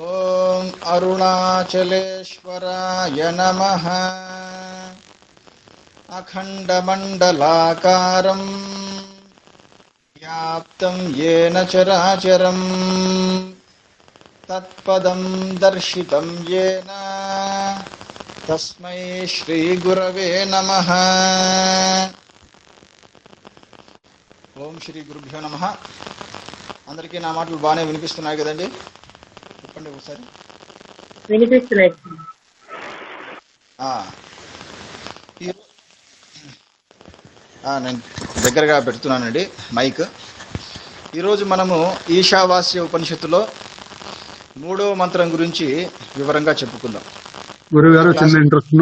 ఓం అరుణాచలేశ్వరాయ నమః. అఖండమండలాకారం వ్యాప్తం యేన చరాచరం తత్పదం దర్శితం యేన తస్మై శ్రీ గురవే నమః. ఓం శ్రీ గురుభ్యో నమః. అందరికీ నా మాటలు బాగానే వినిపిస్తున్నాయి కదండి? చెప్పండి ఒకసారి. వినిపిస్తున్నాయి. నేను దగ్గరగా పెడుతున్నానండి మైక్. ఈరోజు మనము ఈశావాస్య ఉపనిషత్తులో 3వ మంత్రం గురించి వివరంగా చెప్పుకుందాం. గురువు గారు, చిన్న ఇంట్రెస్ట్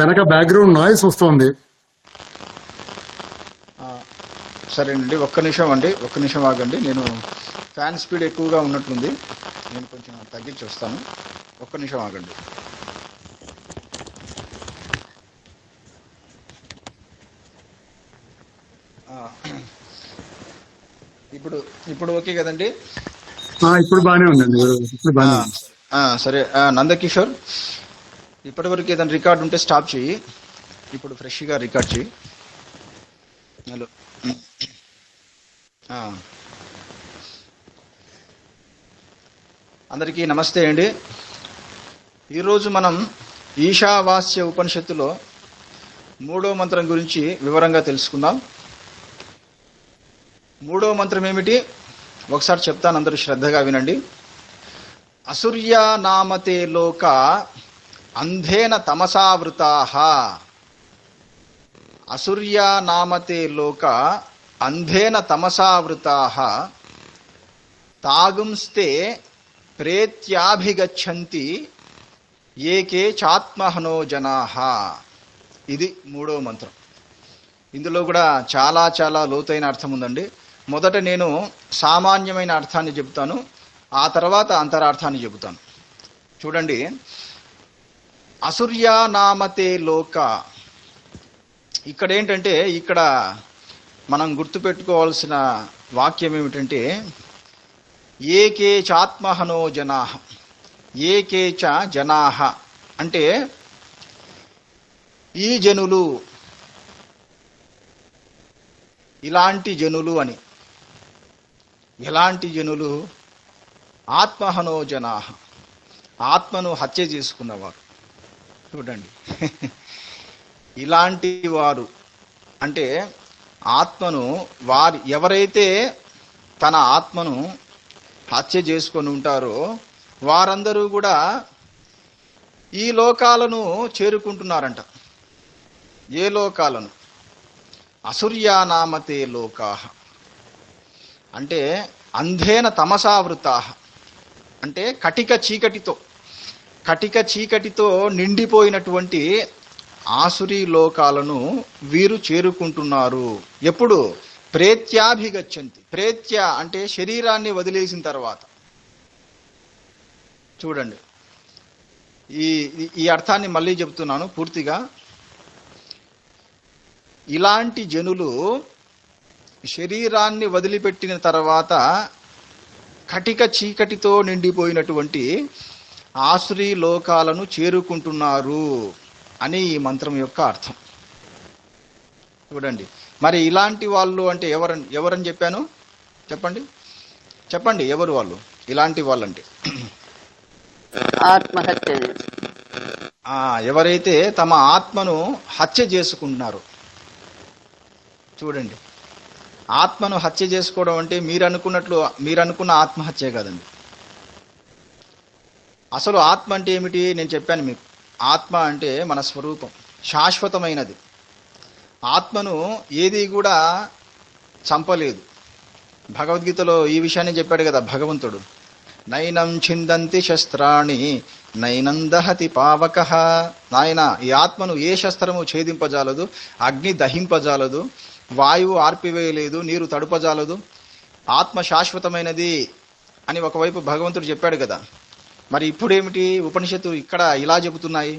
వెనక బ్యాక్గ్రౌండ్ నాయిస్ వస్తుంది. సరేనండి, ఒక్క నిమిషం ఆగండి. నేను ఫ్యాన్ స్పీడ్ ఎక్కువగా ఉన్నట్లుంది, నేను కొంచెం తగ్గించి వస్తాను. ఒక్క నిమిషం ఆగండి. ఇప్పుడు ఓకే కదండి? ఇప్పుడు బాగానే ఉందండి. సరే, నందకిషోర్, ఇప్పటివరకు ఏదైనా రికార్డు ఉంటే స్టాప్ చెయ్యి. ఇప్పుడు ఫ్రెష్గా రికార్డ్ చెయ్యి. హలో, అందరికీ నమస్తే అండి. ఈరోజు మనం ఈశావాస్య ఉపనిషత్తులో 3వ మంత్రం గురించి వివరంగా తెలుసుకుందాం. 3వ మంత్రం ఏమిటి ఒకసారి చెప్తాను, అందరూ శ్రద్ధగా వినండి. అసూర్యా నామతే లోక అంధేన తమసావృతాః. అసూర్యా నామతే లోక అంధేన తమసావృతాః తాగుంస్తే ప్రేత్యాభిగచ్చంతి ఏకే చాత్మహనో జనాః. ఇది 3వ మంత్రం. ఇందులో కూడా చాలా చాలా లోతైన అర్థం ఉందండి. మొదట నేను సామాన్యమైన అర్థాన్ని చెబుతాను, ఆ తర్వాత అంతరార్థాన్ని చెబుతాను. చూడండి, అసూర్యా నామతే లోక, ఇక్కడ ఏంటంటే, ఇక్కడ మనం గుర్తుపెట్టుకోవాల్సిన వాక్యం ఏమిటంటే, ఏకే చాత్మహనో జనాః. ఏకే చ జనాః అంటే ఈ జనులు, ఇలాంటి జనులు అని. ఎలాంటి జనులు? ఆత్మహనో జనాః, ఆత్మను హత్య చేసుకున్నవారు. చూడండి, ఇలాంటి వారు అంటే ఆత్మను ఎవరైతే తన ఆత్మను హత్య చేసుకొని ఉంటారో వారందరూ కూడా ఈ లోకాలను చేరుకుంటున్నారంట. ఏ లోకాలను? అసూర్యానామతే లోకాః అంటే అంధేన తమసావృతాః అంటే కటిక చీకటితో నిండిపోయినటువంటి ఆసురీ లోకాలను వీరు చేరుకుంటున్నారు. ఎప్పుడు? ప్రేత్యాభిగచ్చంతి. ప్రేత్య అంటే శరీరాన్ని వదిలేసిన తర్వాత. చూడండి, ఈ అర్థాన్ని మళ్ళీ చెప్తున్నాను పూర్తిగా. ఇలాంటి జనులు శరీరాన్ని వదిలిపెట్టిన తర్వాత కటిక చీకటితో నిండిపోయినటువంటి ఆసురీ లోకాలను చేరుకుంటున్నారు అని ఈ మంత్రం యొక్క అర్థం. చూడండి, మరి ఇలాంటి వాళ్ళు అంటే ఎవరని చెప్పాను? చెప్పండి ఎవరు వాళ్ళు? ఇలాంటి వాళ్ళంటే ఆత్మహత్య, ఎవరైతే తమ ఆత్మను హత్య చేసుకుంటున్నారో. చూడండి, ఆత్మను హత్య చేసుకోవడం అంటే మీరనుకున్న ఆత్మహత్య కాదండి. అసలు ఆత్మ అంటే ఏమిటి నేను చెప్పాను మీకు. ఆత్మ అంటే మన స్వరూపం, శాశ్వతమైనది. ఆత్మను ఏది కూడా చంపలేదు. భగవద్గీతలో ఈ విషయాన్ని చెప్పాడు కదా భగవంతుడు. నైనం ఛిందంతి శస్త్రాణి నైనం దహతి పావకః. నాయన, ఈ ఆత్మను ఏ శస్త్రము ఛేదింపజాలదు, అగ్ని దహింపజాలదు, వాయువు ఆర్పివేయలేదు, నీరు తడుపజాలదు. ఆత్మ శాశ్వతమైనది అని ఒకవైపు భగవంతుడు చెప్పాడు కదా. మరి ఇప్పుడేమిటి? ఉపనిషత్తు ఇక్కడ ఇలా చెబుతున్నాయి.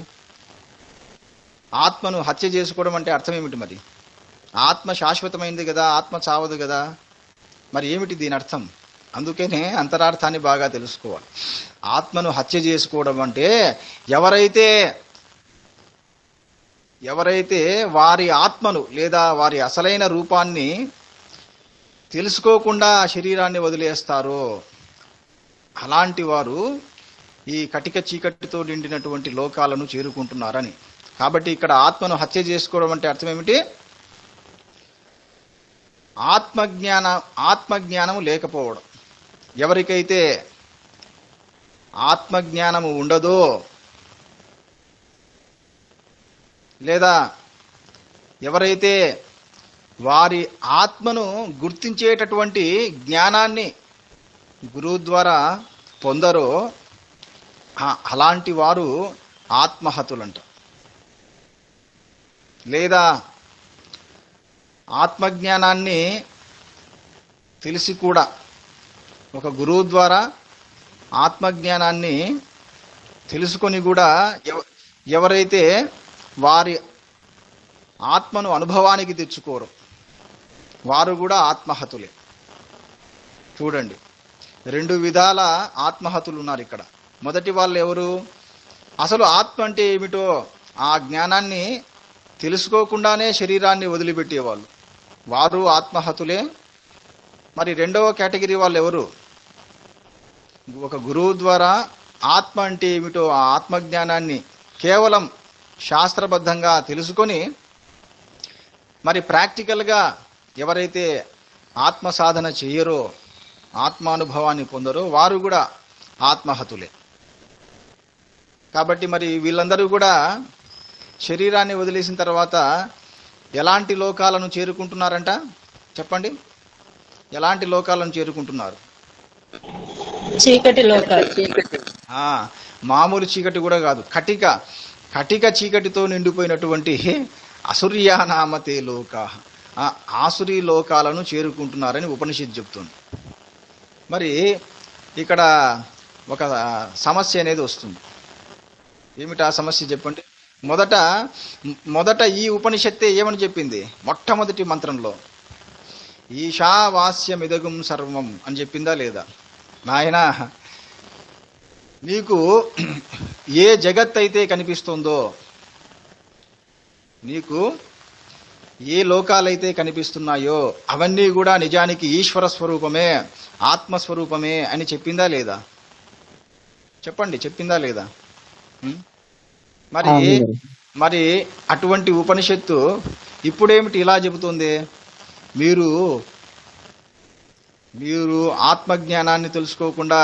ఆత్మను హత్య చేసుకోవడం అంటే అర్థం ఏమిటి? మరి ఆత్మ శాశ్వతమైంది కదా, ఆత్మ చావదు కదా. మరి ఏమిటి దీని అర్థం? అందుకనే అంతరార్థాన్ని బాగా తెలుసుకోవాలి. ఆత్మను హత్య చేసుకోవడం అంటే ఎవరైతే వారి ఆత్మను లేదా వారి అసలైన రూపాన్ని తెలుసుకోకుండా శరీరాన్ని వదిలేస్తారో అలాంటి వారు ఈ కటిక చీకటితో నిండినటువంటి లోకాలను చేరుకుంటున్నారని. కాబట్టి ఇక్కడ ఆత్మను హత్య చేసుకోవడం అంటే అర్థం ఏమిటి? ఆత్మజ్ఞానము లేకపోవడం. ఎవరికైతే ఆత్మజ్ఞానము ఉండదో లేదా ఎవరైతే వారి ఆత్మను గుర్తించేటటువంటి జ్ఞానాన్ని గురువు ద్వారా పొందరో అలాంటి వారు ఆత్మహతులంట. లేదా ఆత్మజ్ఞానాన్ని తెలిసి కూడా ఒక గురువు ద్వారా ఆత్మజ్ఞానాన్ని తెలుసుకొని కూడా ఎవరైతే వారి ఆత్మను అనుభవానికి తెచ్చుకోరు వారు కూడా ఆత్మహతులే. చూడండి, 2 విధాల ఆత్మహతులు ఉన్నారు ఇక్కడ. మొదటి వాళ్ళు ఎవరు? అసలు ఆత్మ అంటే ఏమిటో ఆ జ్ఞానాన్ని తెలుసుకోకుండానే శరీరాన్ని వదిలిపెట్టేవాళ్ళు, వారు ఆత్మహతులే. మరి రెండవ కేటగిరీ వాళ్ళు ఎవరు? ఒక గురువు ద్వారా ఆత్మ అంటే ఏమిటో ఆ ఆత్మజ్ఞానాన్ని కేవలం శాస్త్రబద్ధంగా తెలుసుకొని మరి ప్రాక్టికల్గా ఎవరైతే ఆత్మ సాధన చేయరో ఆత్మానుభవాన్ని పొందరో వారు కూడా ఆత్మహతులే. కాబట్టి మరి వీళ్ళందరూ కూడా శరీరాన్ని వదిలేసిన తర్వాత ఎలాంటి లోకాలను చేరుకుంటున్నారంట? చెప్పండి, ఎలాంటి లోకాలను చేరుకుంటున్నారు? చీకటి లోకాలు. మామూలు చీకటి కూడా కాదు, కటిక చీకటితో నిండిపోయినటువంటి అసుర్యానామతే లోక, ఆసురీ లోకాలను చేరుకుంటున్నారని ఉపనిషత్తు చెప్తుంది. మరి ఇక్కడ ఒక సమస్య అనేది వస్తుంది. ఏమిటి ఆ సమస్య చెప్పండి? మొదట ఈ ఉపనిషత్తే ఏమని చెప్పింది? మొట్టమొదటి మంత్రంలో ఈశావాస్యమిదగుం సర్వం అని చెప్పిందా లేదా? నాయనా, నీకు ఏ జగత్ అయితే కనిపిస్తుందో, నీకు ఏ లోకాలైతే కనిపిస్తున్నాయో అవన్నీ కూడా నిజానికి ఈశ్వర స్వరూపమే, ఆత్మస్వరూపమే అని చెప్పిందా లేదా? చెప్పండి, చెప్పిందా లేదా? మరి అటువంటి ఉపనిషత్తు ఇప్పుడేమిటి ఇలా చెబుతుంది? మీరు ఆత్మజ్ఞానాన్ని తెలుసుకోకుండా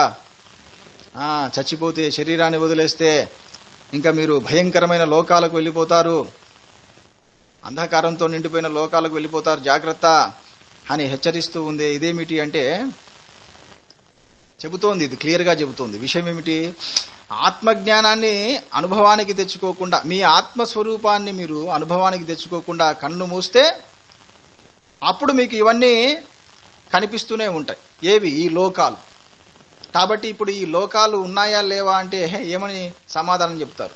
చచ్చిపోతే, శరీరాన్ని వదిలేస్తే ఇంకా మీరు భయంకరమైన లోకాలకు వెళ్ళిపోతారు, అంధకారంతో నిండిపోయిన లోకాలకు వెళ్ళిపోతారు, జాగ్రత్త అని హెచ్చరిస్తూ ఉంది. ఇదేమిటి అంటే చెబుతోంది, ఇది క్లియర్గా చెబుతోంది. విషయం ఏమిటి? ఆత్మజ్ఞానాన్ని అనుభవానికి తెచ్చుకోకుండా, మీ ఆత్మస్వరూపాన్ని మీరు అనుభవానికి తెచ్చుకోకుండా కన్ను మూస్తే అప్పుడు మీకు ఇవన్నీ కనిపిస్తూనే ఉంటాయి. ఏవి? ఈ లోకాలు. కాబట్టి ఇప్పుడు ఈ లోకాలు ఉన్నాయా లేవా అంటే ఏమని సమాధానం చెప్తారు?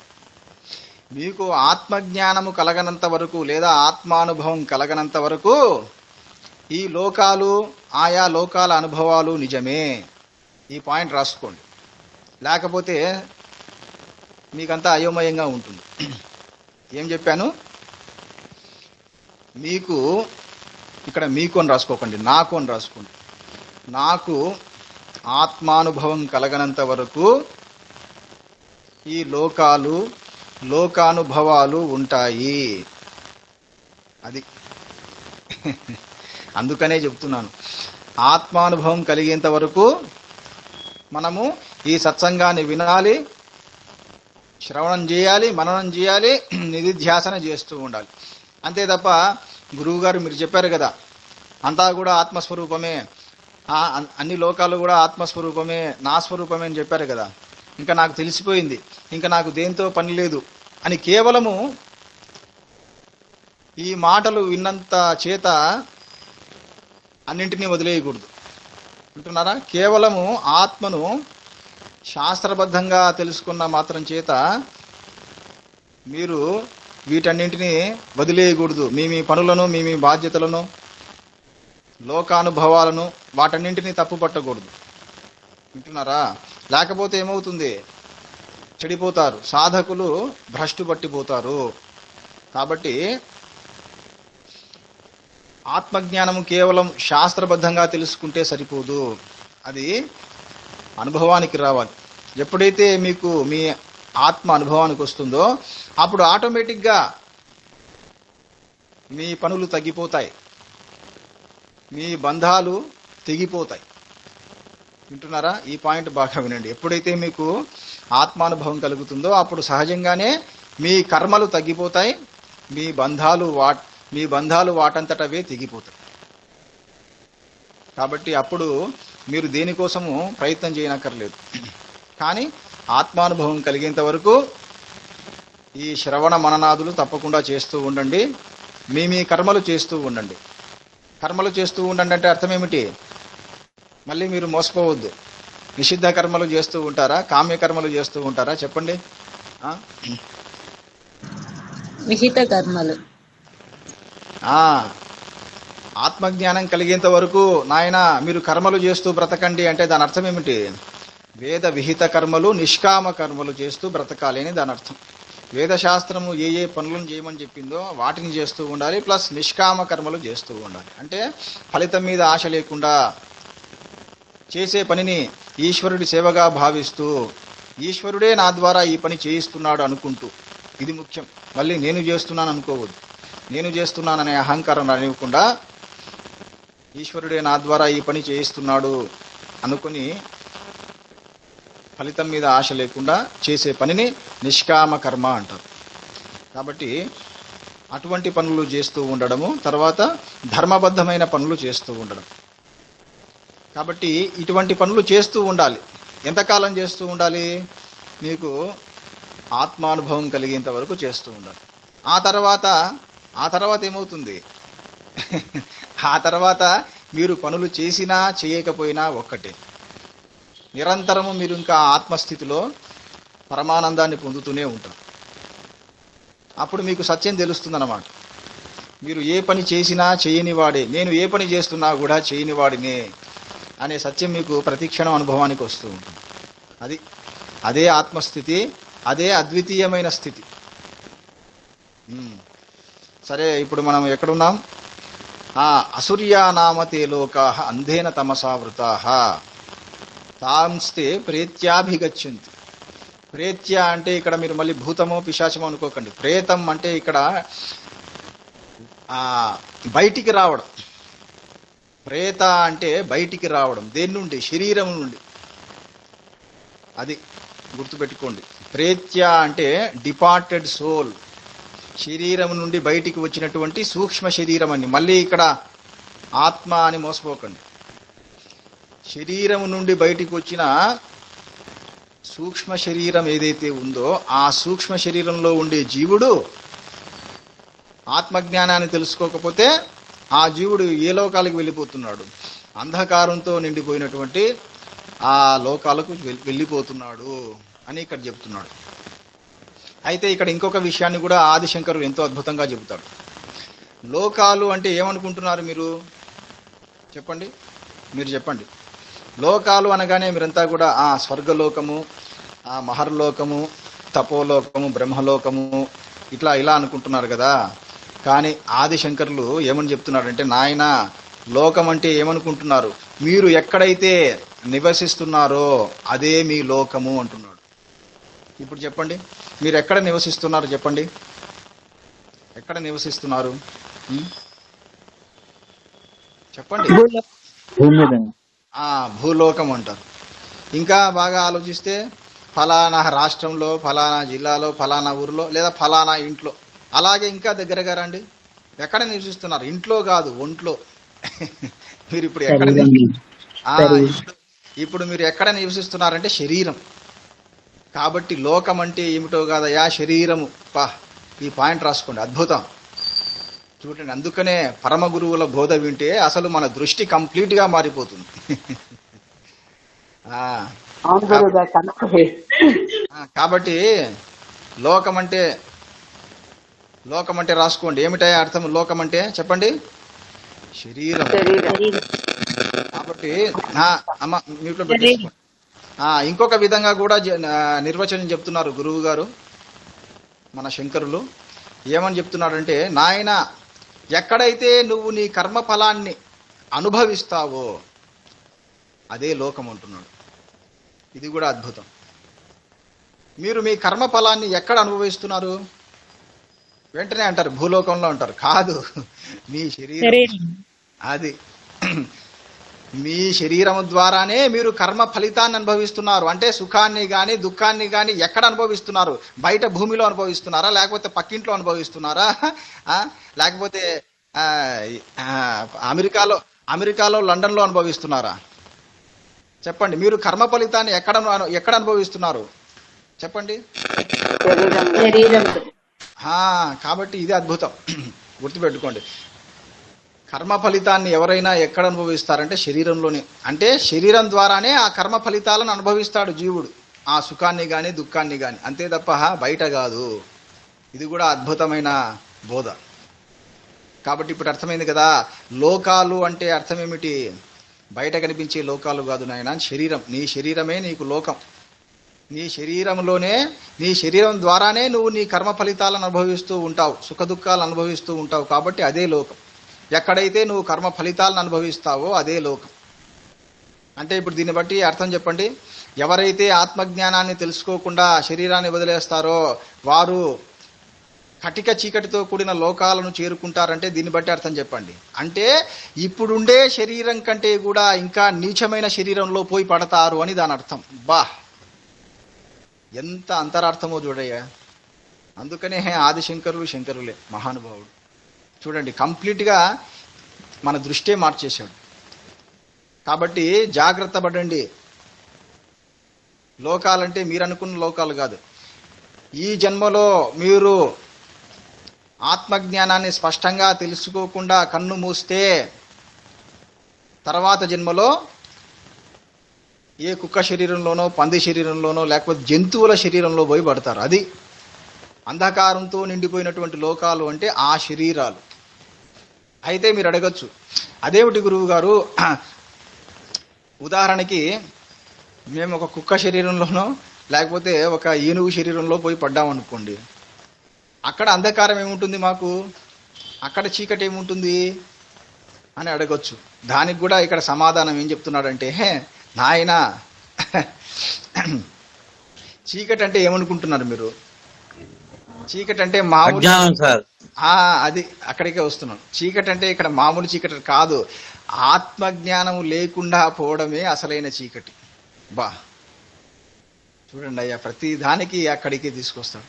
మీకు ఆత్మజ్ఞానము కలగనంత వరకు లేదా ఆత్మానుభవం కలగనంత వరకు ఈ లోకాలు, ఆయా లోకాల అనుభవాలు నిజమే. ఈ పాయింట్ రాసుకోండి, లేకపోతే మీకంతా అయోమయంగా ఉంటుంది. ఏం చెప్పాను? మీకు ఇక్కడ మీకు అని రాసుకోకండి, నాకు అని రాసుకోండి. నాకు ఆత్మానుభవం కలగనంత వరకు ఈ లోకాలు, లోకానుభవాలు ఉంటాయి. అది అందుకనే చెప్తున్నాను, ఆత్మానుభవం కలిగేంత వరకు మనము ఈ సత్సంగాన్ని వినాలి, శ్రవణం చేయాలి, మననం చేయాలి, నిధిధ్యాసన చేస్తూ ఉండాలి. అంతే తప్ప గురువుగారు మీరు చెప్పారు కదా అంతా కూడా ఆత్మస్వరూపమే, అన్ని లోకాలు కూడా ఆత్మస్వరూపమే, నా స్వరూపమే అని చెప్పారు కదా, ఇంకా నాకు తెలిసిపోయింది, ఇంకా నాకు దేంతో పని లేదు అని కేవలము ఈ మాటలు విన్నంత చేత అన్నింటినీ వదిలేయకూడదు అంటున్నారా? కేవలము ఆత్మను శాస్త్రబద్ధంగా తెలుసుకున్న మాత్రం చేత మీరు వీటన్నింటినీ వదిలేయకూడదు. మీ పనులను, మీ బాధ్యతలను, లోకానుభవాలను వాటన్నింటినీ తప్పు పట్టకూడదు. వింటున్నారా? లేకపోతే ఏమవుతుంది? చెడిపోతారు, సాధకులు భ్రష్టు పట్టిపోతారు. కాబట్టి ఆత్మజ్ఞానము కేవలం శాస్త్రబద్ధంగా తెలుసుకుంటే సరిపోదు, అది అనుభవానికి రావాలి. ఎప్పుడైతే మీకు మీ ఆత్మ అనుభవానికి వస్తుందో అప్పుడు ఆటోమేటిక్గా మీ పనులు తగ్గిపోతాయి, మీ బంధాలు తెగిపోతాయి. వింటున్నారా? ఈ పాయింట్ బాగా వినండి. ఎప్పుడైతే మీకు ఆత్మానుభవం కలుగుతుందో అప్పుడు సహజంగానే మీ కర్మలు తగ్గిపోతాయి, మీ బంధాలు వాటంతటవే తెగిపోతాయి. కాబట్టి అప్పుడు మీరు దేనికోసము ప్రయత్నం చేయనక్కర్లేదు. కానీ ఆత్మానుభవం కలిగేంత వరకు ఈ శ్రవణ మననాదులు తప్పకుండా చేస్తూ ఉండండి. మీ కర్మలు చేస్తూ ఉండండి. కర్మలు చేస్తూ ఉండండి అంటే అర్థం ఏమిటి? మళ్ళీ మీరు మోసపోవద్దు. నిషిద్ధ కర్మలు చేస్తూ ఉంటారా, కామ్య కర్మలు చేస్తూ ఉంటారా? చెప్పండి. విహిత కర్మలు. ఆత్మజ్ఞానం కలిగేంత వరకు నాయన మీరు కర్మలు చేస్తూ బ్రతకండి అంటే దాని అర్థం ఏమిటి? వేద విహిత కర్మలు, నిష్కామ కర్మలు చేస్తూ బ్రతకాలి అని దాని అర్థం. వేదశాస్త్రము ఏ ఏ పనులను చేయమని చెప్పిందో వాటిని చేస్తూ ఉండాలి, ప్లస్ నిష్కామ కర్మలు చేస్తూ ఉండాలి. అంటే ఫలితం మీద ఆశ లేకుండా చేసే పనిని ఈశ్వరుడి సేవగా భావిస్తూ, ఈశ్వరుడే నా ద్వారా ఈ పని చేయిస్తున్నాడు అనుకుంటూ, ఇది ముఖ్యం. మళ్ళీ నేను చేస్తున్నాను అనుకోవద్దు. నేను చేస్తున్నాననే అహంకారం రానివ్వకుండా ఈశ్వరుడే నా ద్వారా ఈ పని చేయిస్తున్నాడు అనుకుని ఫలితం మీద ఆశ లేకుండా చేసే పనిని నిష్కామ కర్మ అంటారు. కాబట్టి అటువంటి పనులు చేస్తూ ఉండడము, తర్వాత ధర్మబద్ధమైన పనులు చేస్తూ ఉండడం. కాబట్టి ఇటువంటి పనులు చేస్తూ ఉండాలి. ఎంతకాలం చేస్తూ ఉండాలి? మీకు ఆత్మానుభవం కలిగేంత వరకు చేస్తూ ఉండాలి. ఆ తర్వాత ఏమవుతుంది? ఆ తర్వాత మీరు పనులు చేసినా చేయకపోయినా ఒక్కటే. నిరంతరము మీరు ఇంకా ఆత్మస్థితిలో పరమానందాన్ని పొందుతూనే ఉంటారు. అప్పుడు మీకు సత్యం తెలుస్తుందన్నమాట. మీరు ఏ పని చేసినా చేయని వాడే, నేను ఏ పని చేస్తున్నా కూడా చేయని వాడినే అనే సత్యం మీకు ప్రతిక్షణం అనుభవానికి వస్తూ ఉంటుంది. అదే ఆత్మస్థితి, అదే అద్వితీయమైన స్థితి. సరే, ఇప్పుడు మనం ఎక్కడున్నాం? అసూర్యానామతే లోకాః అంధేన తమసావృతాః తాంస్తే ప్రేత్యాభిగచ్చంతి. ప్రేత్య అంటే ఇక్కడ మీరు మళ్ళీ భూతమో పిశాచమో అనుకోకండి. ప్రేతం అంటే ఇక్కడ బయటికి రావడం. ప్రేత అంటే బయటికి రావడం. దేని నుండి? శరీరం నుండి. అది గుర్తుపెట్టుకోండి. ప్రేత్య అంటే డిపార్టెడ్ సోల్, శరీరం నుండి బయటికి వచ్చినటువంటి సూక్ష్మ శరీరం అని. మళ్ళీ ఇక్కడ ఆత్మ అని మోసపోకండి. శరీరం నుండి బయటికి వచ్చిన సూక్ష్మ శరీరం ఏదైతే ఉందో ఆ సూక్ష్మ శరీరంలో ఉండే జీవుడు ఆత్మజ్ఞానాన్ని తెలుసుకోకపోతే ఆ జీవుడు ఏ లోకాలకు వెళ్ళిపోతున్నాడు? అంధకారంతో నిండిపోయినటువంటి ఆ లోకాలకు వెళ్ళిపోతున్నాడు అని ఇక్కడ చెప్తున్నాడు. అయితే ఇక్కడ ఇంకొక విషయాన్ని కూడా ఆదిశంకరుడు ఎంతో అద్భుతంగా చెబుతాడు. లోకాలు అంటే ఏమనుకుంటున్నారు మీరు? చెప్పండి, మీరు చెప్పండి. లోకాలు అనగానే మీరంతా కూడా స్వర్గలోకము, మహర్లోకము, తపోలోకము, బ్రహ్మలోకము ఇలా అనుకుంటున్నారు కదా. కానీ ఆదిశంకరులు ఏమని చెప్తున్నారంటే, నాయన లోకం అంటే ఏమనుకుంటున్నారు? మీరు ఎక్కడైతే నివసిస్తున్నారో అదే మీ లోకము అంటున్నాడు. ఇప్పుడు చెప్పండి, మీరు ఎక్కడ నివసిస్తున్నారు? చెప్పండి, ఎక్కడ నివసిస్తున్నారు? చెప్పండి. భూలోకం అంటారు. ఇంకా బాగా ఆలోచిస్తే ఫలానా రాష్ట్రంలో, ఫలానా జిల్లాలో, ఫలానా ఊరిలో, లేదా ఫలానా ఇంట్లో. అలాగే ఇంకా దగ్గరగా రండి, ఎక్కడ నివసిస్తున్నారు? ఇంట్లో కాదు, ఒంట్లో. మీరు ఇప్పుడు ఎక్కడ ఇప్పుడు మీరు ఎక్కడ నివసిస్తున్నారంటే శరీరం. కాబట్టి లోకం అంటే ఏమిటో కాదయా, శరీరము. ఈ పాయింట్ రాసుకోండి, అద్భుతం. చూడండి, అందుకనే పరమ గురువుల బోధ వింటే అసలు మన దృష్టి కంప్లీట్ గా మారిపోతుంది. కాబట్టి లోకం అంటే రాసుకోండి. ఏమిటాయా అర్థం? లోకం అంటే చెప్పండి, శరీరం. కాబట్టి అమ్మ మీట్లో పెట్టేసుకోండి. ఇంకొక విధంగా కూడా నిర్వచనం చెప్తున్నారు గురువు గారు మన శంకరులు. ఏమని చెప్తున్నాడంటే, నాయన ఎక్కడైతే నువ్వు నీ కర్మ ఫలాన్ని అనుభవిస్తావో అదే లోకం అంటున్నాడు. ఇది కూడా అద్భుతం. మీరు మీ కర్మ ఫలాన్ని ఎక్కడ అనుభవిస్తున్నారు? వెంటనే అంటారు భూలోకంలో అంటారు. కాదు, మీ శరీరం. అది మీ శరీరం ద్వారానే మీరు కర్మ ఫలితాన్ని అనుభవిస్తున్నారు. అంటే సుఖాన్ని కానీ దుఃఖాన్ని కానీ ఎక్కడ అనుభవిస్తున్నారు? బయట భూమిలో అనుభవిస్తున్నారా, లేకపోతే పక్కింట్లో అనుభవిస్తున్నారా, లేకపోతే అమెరికాలో లండన్లో అనుభవిస్తున్నారా? చెప్పండి. మీరు కర్మ ఫలితాన్ని ఎక్కడ అనుభవిస్తున్నారు చెప్పండి. కాబట్టి ఇది అద్భుతం, గుర్తుపెట్టుకోండి. కర్మ ఫలితాన్ని ఎవరైనా ఎక్కడ అనుభవిస్తారంటే శరీరంలోనే. అంటే శరీరం ద్వారానే ఆ కర్మ ఫలితాలను అనుభవిస్తాడు జీవుడు, ఆ సుఖాన్ని కానీ దుఃఖాన్ని కానీ, అంతే తప్ప బయట కాదు. ఇది కూడా అద్భుతమైన బోధ. కాబట్టి ఇప్పుడు అర్థమైంది కదా, లోకాలు అంటే అర్థం ఏమిటి? బయట కనిపించే లోకాలు కాదు నాయన, శరీరం. నీ శరీరమే నీకు లోకం. నీ శరీరంలోనే, నీ శరీరం ద్వారానే నువ్వు నీ కర్మ ఫలితాలను అనుభవిస్తూ ఉంటావు, సుఖ దుఃఖాలు అనుభవిస్తూ ఉంటావు. కాబట్టి అదే లోకం. ఎక్కడైతే నువ్వు కర్మ ఫలితాలను అనుభవిస్తావో అదే లోకం. అంటే ఇప్పుడు దీన్ని బట్టి అర్థం చెప్పండి. ఎవరైతే ఆత్మజ్ఞానాన్ని తెలుసుకోకుండా శరీరాన్ని వదిలేస్తారో వారు కటిక చీకటితో కూడిన లోకాలను చేరుకుంటారంటే దీన్ని బట్టి అర్థం చెప్పండి. అంటే ఇప్పుడుండే శరీరం కంటే కూడా ఇంకా నీచమైన శరీరంలో పోయి పడతారు అని దాని అర్థం. ఎంత అంతరార్థమో చూడయ్యా. అందుకనే ఆదిశంకరులు శంకరులే మహానుభావుడు. చూడండి, కంప్లీట్గా మన దృష్టే మార్చేశాడు. కాబట్టి జాగ్రత్త పడండి. లోకాలంటే మీరు అనుకున్న లోకాలు కాదు. ఈ జన్మలో మీరు ఆత్మజ్ఞానాన్ని స్పష్టంగా తెలుసుకోకుండా కన్ను మూస్తే తర్వాత జన్మలో ఏ కుక్క శరీరంలోనో, పంది శరీరంలోనో, లేకపోతే జంతువుల శరీరంలో పోయి పడతారు. అది అంధకారంతో నిండిపోయినటువంటి లోకాలు అంటే ఆ శరీరాలు. అయితే మీరు అడగచ్చు, అదేమిటి గురువు గారు, ఉదాహరణకి మేము ఒక కుక్క శరీరంలోనో లేకపోతే ఒక ఏనుగు శరీరంలో పోయి పడ్డామనుకోండి, అక్కడ అంధకారం ఏముంటుంది మాకు, అక్కడ చీకటి ఏముంటుంది అని అడగచ్చు. దానికి కూడా ఇక్కడ సమాధానం ఏం చెప్తున్నాడంటే, నాయన చీకటి అంటే ఏమనుకుంటున్నారు మీరు? చీకటి అంటే మామూలు, అది అక్కడికే వస్తున్నాం. చీకటి అంటే ఇక్కడ మామూలు చీకటి కాదు, ఆత్మజ్ఞానం లేకుండా పోవడమే అసలైన చీకటి. చూడండి అయ్యా, ప్రతి దానికి అక్కడికి తీసుకొస్తాడు.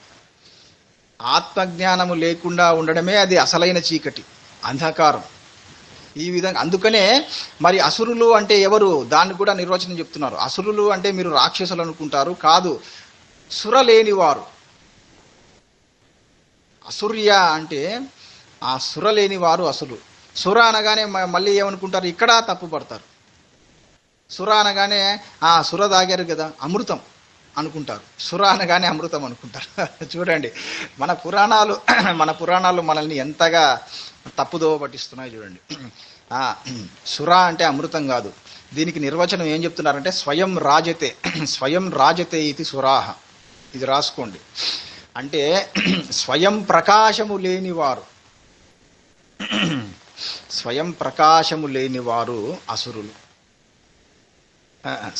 ఆత్మజ్ఞానము లేకుండా ఉండడమే అది అసలైన చీకటి, అంధకారం. ఈ విధంగా అందుకనే మరి అసురులు అంటే ఎవరు, దాన్ని కూడా నిర్వచనం చెప్తున్నారు. అసురులు అంటే మీరు రాక్షసులు అనుకుంటారు, కాదు, సురలేనివారు. అసుర్య అంటే ఆ సుర లేని వారు అసురు. సుర అనగానే మళ్ళీ ఏమనుకుంటారు, ఇక్కడ తప్పు పడతారు. సుర అనగానే సుర తాగారు కదా, అమృతం అనుకుంటారు. సుర అనగానే అమృతం అనుకుంటారు. చూడండి, మన పురాణాలు మనల్ని ఎంతగా తప్పుదోవ పట్టిస్తున్నాయి చూడండి. సుర అంటే అమృతం కాదు. దీనికి నిర్వచనం ఏం చెప్తున్నారంటే, స్వయం రాజతే ఇది సురాహ. ఇది రాసుకోండి. అంటే స్వయం ప్రకాశము లేనివారు అసురులు.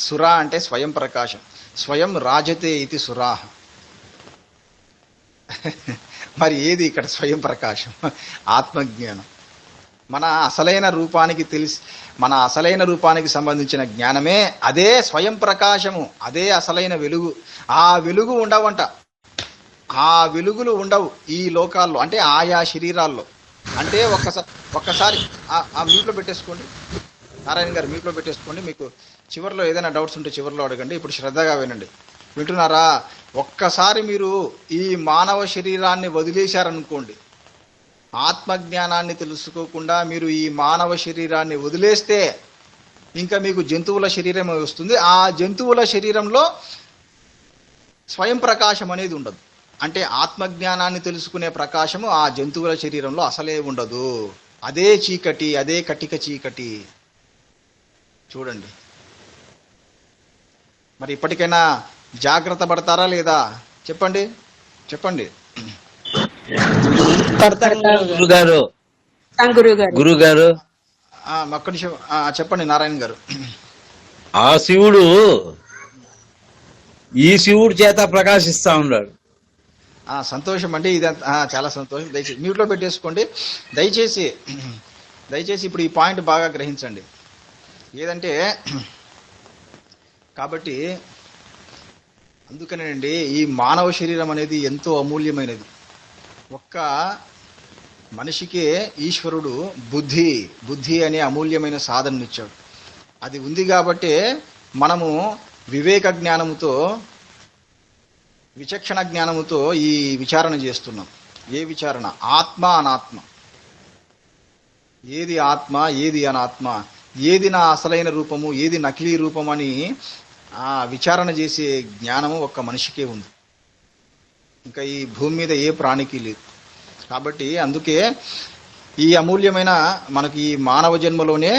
సుర అంటే స్వయం ప్రకాశం. స్వయం రాజతే ఇది సురాహ. మరి ఏది ఇక్కడ స్వయం ప్రకాశం? ఆత్మజ్ఞానం. మన అసలైన రూపానికి సంబంధించిన జ్ఞానమే అదే స్వయం ప్రకాశము, అదే అసలైన వెలుగు. ఆ వెలుగు ఉండవంట, ఆ వెలుగులు ఉండవు ఈ లోకాల్లో, అంటే ఆయా శరీరాల్లో. అంటే ఒక్కసారి ఆ మ్యూట్లో పెట్టేసుకోండి, నారాయణ గారు మ్యూట్లో పెట్టేసుకోండి. మీకు చివరిలో ఏదైనా డౌట్స్ ఉంటే చివరిలో అడగండి. ఇప్పుడు శ్రద్ధగా వినండి. వింటున్నారా? ఒక్కసారి మీరు ఈ మానవ శరీరాన్ని వదిలేశారనుకోండి, ఆత్మజ్ఞానాన్ని తెలుసుకోకుండా మీరు ఈ మానవ శరీరాన్ని వదిలేస్తే ఇంకా మీకు జంతువుల శరీరం వస్తుంది. ఆ జంతువుల శరీరంలో స్వయం ప్రకాశం అనేది ఉండదు. అంటే ఆత్మజ్ఞానాన్ని తెలుసుకునే ప్రకాశము ఆ జంతువుల శరీరంలో అసలే ఉండదు. అదే చీకటి, అదే కటిక చీకటి. చూడండి, మరి ఇప్పటికైనా జాగ్రత్త పడతారా లేదా? చెప్పండి చెప్పండి. గురుగారు గురువు గారు. గురుగారు ఒక్క నిమిషం. చెప్పండి నారాయణ గారు. ఆ శివుడు ఈ శివుడు చేత ప్రకాశిస్తా ఉన్నాడు. సంతోషం అండి. ఇదంతా చాలా సంతోషం. దయచేసి మ్యూట్లో పెట్టేసుకోండి. దయచేసి దయచేసి ఇప్పుడు ఈ పాయింట్ బాగా గ్రహించండి. ఏదంటే కాబట్టి అందుకనేనండి ఈ మానవ శరీరం అనేది ఎంతో అమూల్యమైనది. ఒక్క మనిషికే ఈశ్వరుడు బుద్ధి అనే అమూల్యమైన సాధననిచ్చాడు. అది ఉంది కాబట్టే మనము వివేక జ్ఞానముతో, విచక్షణ జ్ఞానముతో ఈ విచారణ చేస్తున్నాం. ఏ విచారణ? ఆత్మ అనాత్మ. ఏది ఆత్మ, ఏది అనాత్మ, ఏది నా అసలైన రూపము, ఏది నకిలీ రూపం అని విచారణ చేసే జ్ఞానము ఒక్క మనిషికే ఉంది. ఇంకా ఈ భూమి మీద ఏ ప్రాణికి లేదు. కాబట్టి అందుకే ఈ అమూల్యమైన మనకి ఈ మానవ జన్మలోనే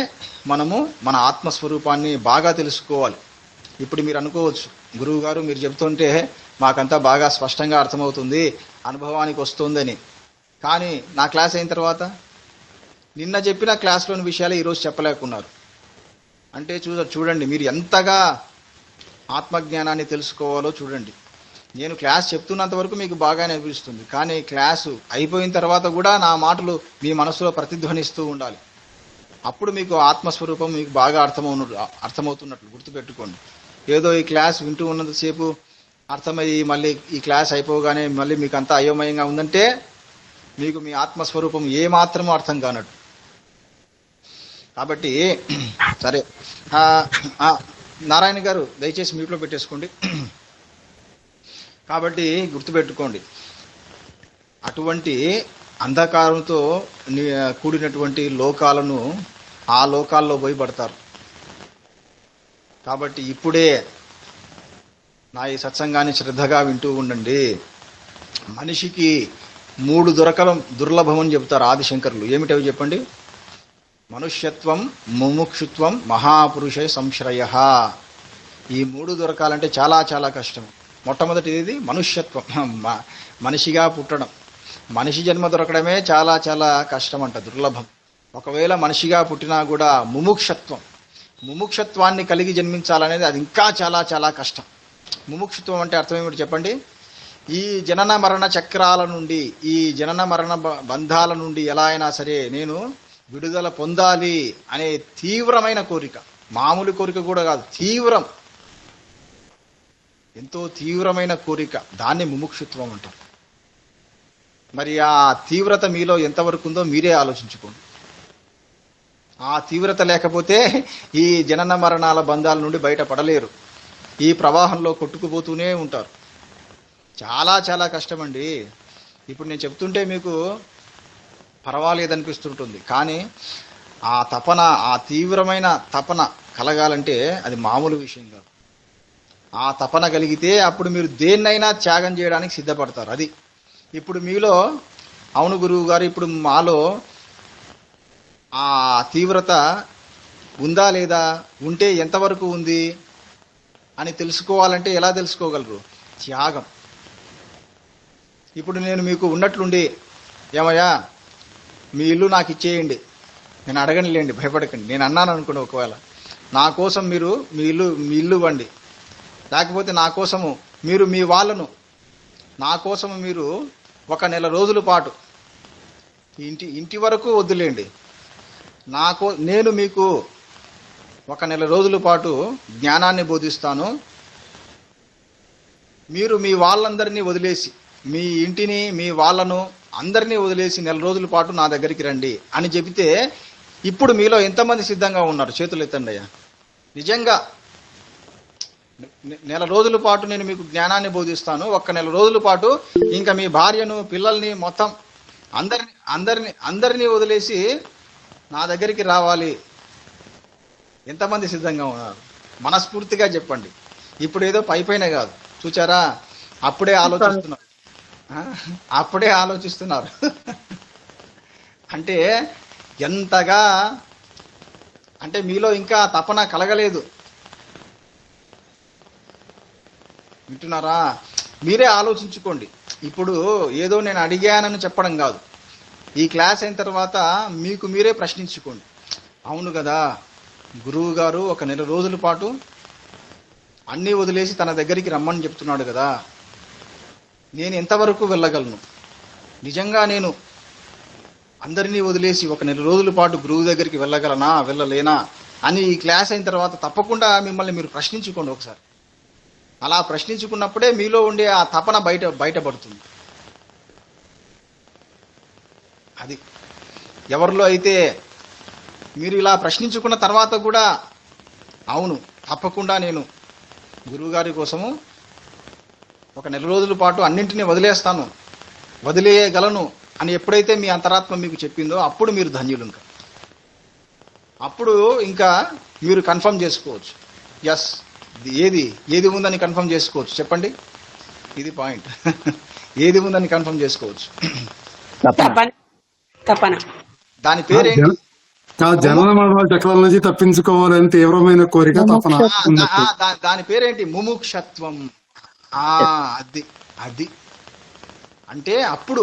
మనము మన ఆత్మస్వరూపాన్ని బాగా తెలుసుకోవాలి. ఇప్పుడు మీరు అనుకోవచ్చు, గురువు గారు మీరు చెబుతుంటే మాకంతా బాగా స్పష్టంగా అర్థమవుతుంది, అనుభవానికి వస్తుందని. కానీ నా క్లాస్ అయిన తర్వాత నిన్న చెప్పిన క్లాస్లోని విషయాలు ఈరోజు చెప్పలేకున్నారు అంటే చూడండి మీరు ఎంతగా ఆత్మజ్ఞానాన్ని తెలుసుకోవాలో చూడండి. నేను క్లాస్ చెప్తున్నంత వరకు మీకు బాగానే అనిపిస్తుంది, కానీ క్లాసు అయిపోయిన తర్వాత కూడా నా మాటలు మీ మనసులో ప్రతిధ్వనిస్తూ ఉండాలి. అప్పుడు మీకు ఆత్మస్వరూపం మీకు బాగా అర్థమవుతున్నట్లు గుర్తుపెట్టుకోండి. ఏదో ఈ క్లాస్ వింటూ ఉన్నంతసేపు అర్థమయ్యి మళ్ళీ ఈ క్లాస్ అయిపోగానే మళ్ళీ మీకు అంతా అయోమయంగా ఉందంటే మీకు మీ ఆత్మస్వరూపం ఏమాత్రమూ అర్థం కానట్టు. కాబట్టి సరే, నారాయణ గారు దయచేసి మ్యూట్లో పెట్టేసుకోండి. కాబట్టి గుర్తుపెట్టుకోండి, అటువంటి అంధకారంతో కూడినటువంటి లోకాలను ఆ లోకాల్లో పోయి పడతారు. కాబట్టి ఇప్పుడే నా ఈ సత్సంగాన్ని శ్రద్ధగా వింటూ ఉండండి. మనిషికి 3 దొరకడం దుర్లభం అని చెప్తారు ఆదిశంకరులు. ఏమిటవి చెప్పండి? మనుష్యత్వం, ముముక్షుత్వం, మహాపురుష సంశ్రయ. ఈ 3 దొరకాలంటే చాలా చాలా కష్టం. మొట్టమొదటిది మనుష్యత్వం, మనిషిగా పుట్టడం. మనిషి జన్మ దొరకడమే చాలా చాలా కష్టం అంట, దుర్లభం. ఒకవేళ మనిషిగా పుట్టినా కూడా ముముక్షత్వాన్ని కలిగి జన్మించాలనేది అది ఇంకా చాలా చాలా కష్టం. ముముక్షత్వం అంటే అర్థం ఏమిటి చెప్పండి? ఈ జనన మరణ చక్రాల నుండి, ఈ జనన మరణ బంధాల నుండి ఎలా అయినా సరే నేను విడుదల పొందాలి అనే తీవ్రమైన కోరిక. మామూలు కోరిక కూడా కాదు, తీవ్రం, ఎంతో తీవ్రమైన కోరిక. దాన్ని ముముక్షుత్వం అంటారు. మరి ఆ తీవ్రత మీలో ఎంతవరకు ఉందో మీరే ఆలోచించుకోండి. ఆ తీవ్రత లేకపోతే ఈ జనన మరణాల బంధాల నుండి బయటపడలేరు. ఈ ప్రవాహంలో కొట్టుకుపోతూనే ఉంటారు. చాలా చాలా కష్టమండి. ఇప్పుడు నేను చెప్తుంటే మీకు పర్వాలేదనిపిస్తుంటుంది, కానీ ఆ తపన, ఆ తీవ్రమైన తపన కలగాలంటే అది మామూలు విషయం కాదు. ఆ తపన కలిగితే అప్పుడు మీరు దేన్నైనా త్యాగం చేయడానికి సిద్ధపడతారు. అది ఇప్పుడు మీలో, అవును గురువు గారు, ఇప్పుడు మాలో ఆ తీవ్రత ఉందా లేదా, ఉంటే ఎంతవరకు ఉంది అని తెలుసుకోవాలంటే ఎలా తెలుసుకోగలరు? త్యాగం. ఇప్పుడు నేను మీకు ఉన్నట్లుండి, ఏమయ్యా మీ ఇల్లు నాకు ఇచ్చేయండి, నేను అడగనిలేండి, భయపడకండి, నేను అన్నాను అనుకోండి, ఒకవేళ నా కోసం మీరు మీ ఇల్లు ఇవ్వండి, లేకపోతే నా కోసము మీరు మీ వాళ్ళను, నా కోసము మీరు 1 నెల రోజుల పాటు, ఇంటి వరకు వద్దులేండి, నేను మీకు 1 నెల రోజుల పాటు జ్ఞానాన్ని బోధిస్తాను, మీరు మీ వాళ్ళందరినీ వదిలేసి, మీ ఇంటిని మీ వాళ్ళను అందరినీ వదిలేసి 1 నెల రోజుల పాటు నా దగ్గరికి రండి అని చెబితే ఇప్పుడు మీలో ఎంతమంది సిద్ధంగా ఉన్నారు? చేతులు ఎత్తండి అయ్యా. నిజంగా 1 నెల రోజుల పాటు నేను మీకు జ్ఞానాన్ని బోధిస్తాను, 1 నెల రోజుల పాటు ఇంకా మీ భార్యను, పిల్లల్ని, మొత్తం అందరినీ వదిలేసి నా దగ్గరికి రావాలి. ఎంతమంది సిద్ధంగా ఉన్నారు? మనస్ఫూర్తిగా చెప్పండి. ఇప్పుడు ఏదో పైన కాదు, చూచారా? అప్పుడే ఆలోచిస్తున్నారు. అంటే ఎంతగా అంటే మీలో ఇంకా తపన కలగలేదు. వింటున్నారా? మీరే ఆలోచించుకోండి. ఇప్పుడు ఏదో నేను అడిగానని చెప్పడం కాదు. ఈ క్లాస్ అయిన తర్వాత మీకు మీరే ప్రశ్నించుకోండి. అవును కదా, గురువు గారు ఒక నెల రోజుల పాటు అన్నీ వదిలేసి తన దగ్గరికి రమ్మని చెప్తున్నాడు కదా, నేను ఎంతవరకు వెళ్ళగలను? నిజంగా నేను అందరినీ వదిలేసి ఒక నెల రోజుల పాటు గురువు దగ్గరికి వెళ్ళగలనా, వెళ్ళలేనా అని ఈ క్లాస్ అయిన తర్వాత తప్పకుండా మిమ్మల్ని మీరు ప్రశ్నించుకోండి ఒకసారి. అలా ప్రశ్నించుకున్నప్పుడే మీలో ఉండే ఆ తపన బయటపడుతుంది. అది ఎవరిలో అయితే మీరు ఇలా ప్రశ్నించుకున్న తర్వాత కూడా అవును తప్పకుండా నేను గురువుగారి కోసము ఒక నెల రోజుల పాటు అన్నింటినీ వదిలేయగలను అని ఎప్పుడైతే మీ అంతరాత్మ మీకు చెప్పిందో అప్పుడు మీరు ధన్యులు. అప్పుడు ఇంకా మీరు కన్ఫర్మ్ చేసుకోవచ్చు. ఎస్, ఏది ఉందని కన్ఫర్మ్ చేసుకోవచ్చు. చెప్పండి, ఇది పాయింట్. ఏది ఉందని కన్ఫర్మ్ చేసుకోవచ్చు. తపన. దాని పేరేంటి? జనన మరణ చక్రాల నుంచి తప్పించుకోవాలని తీవ్రమైన కోరిక, తపన. దాని పేరేంటి? ముముక్షత్వం. అది అది అంటే అప్పుడు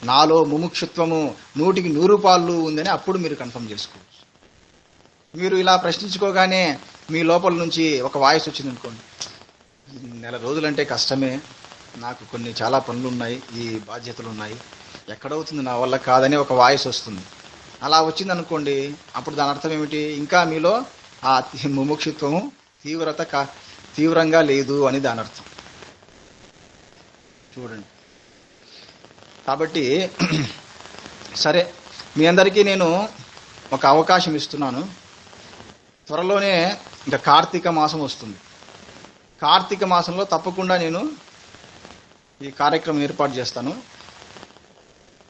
నాలో ముముక్షత్వము 100% ఉందని అప్పుడు మీరు కన్ఫర్మ్ చేసుకోవచ్చు. మీరు ఇలా ప్రశ్నించుకోగానే మీ లోపల నుంచి ఒక వాయిస్ వచ్చింది అనుకోండి, నెల రోజులంటే కష్టమే, నాకు కొన్ని చాలా పనులు ఉన్నాయి, ఈ బాధ్యతలు ఉన్నాయి, ఎక్కడవుతుంది, నా వల్ల కాదని ఒక వాయిస్ వస్తుంది. అలా వచ్చింది అనుకోండి, అప్పుడు దాని అర్థం ఏమిటి? ఇంకా మీలో ఆ ముముక్షుత్వము తీవ్రంగా లేదు అని దాని అర్థం. చూడండి. కాబట్టి సరే, మీ అందరికీ నేను ఒక అవకాశం ఇస్తున్నాను. త్వరలోనే ఇంకా కార్తీక మాసం వస్తుంది. కార్తీక మాసంలో తప్పకుండా నేను ఈ కార్యక్రమం ఏర్పాటు చేస్తాను.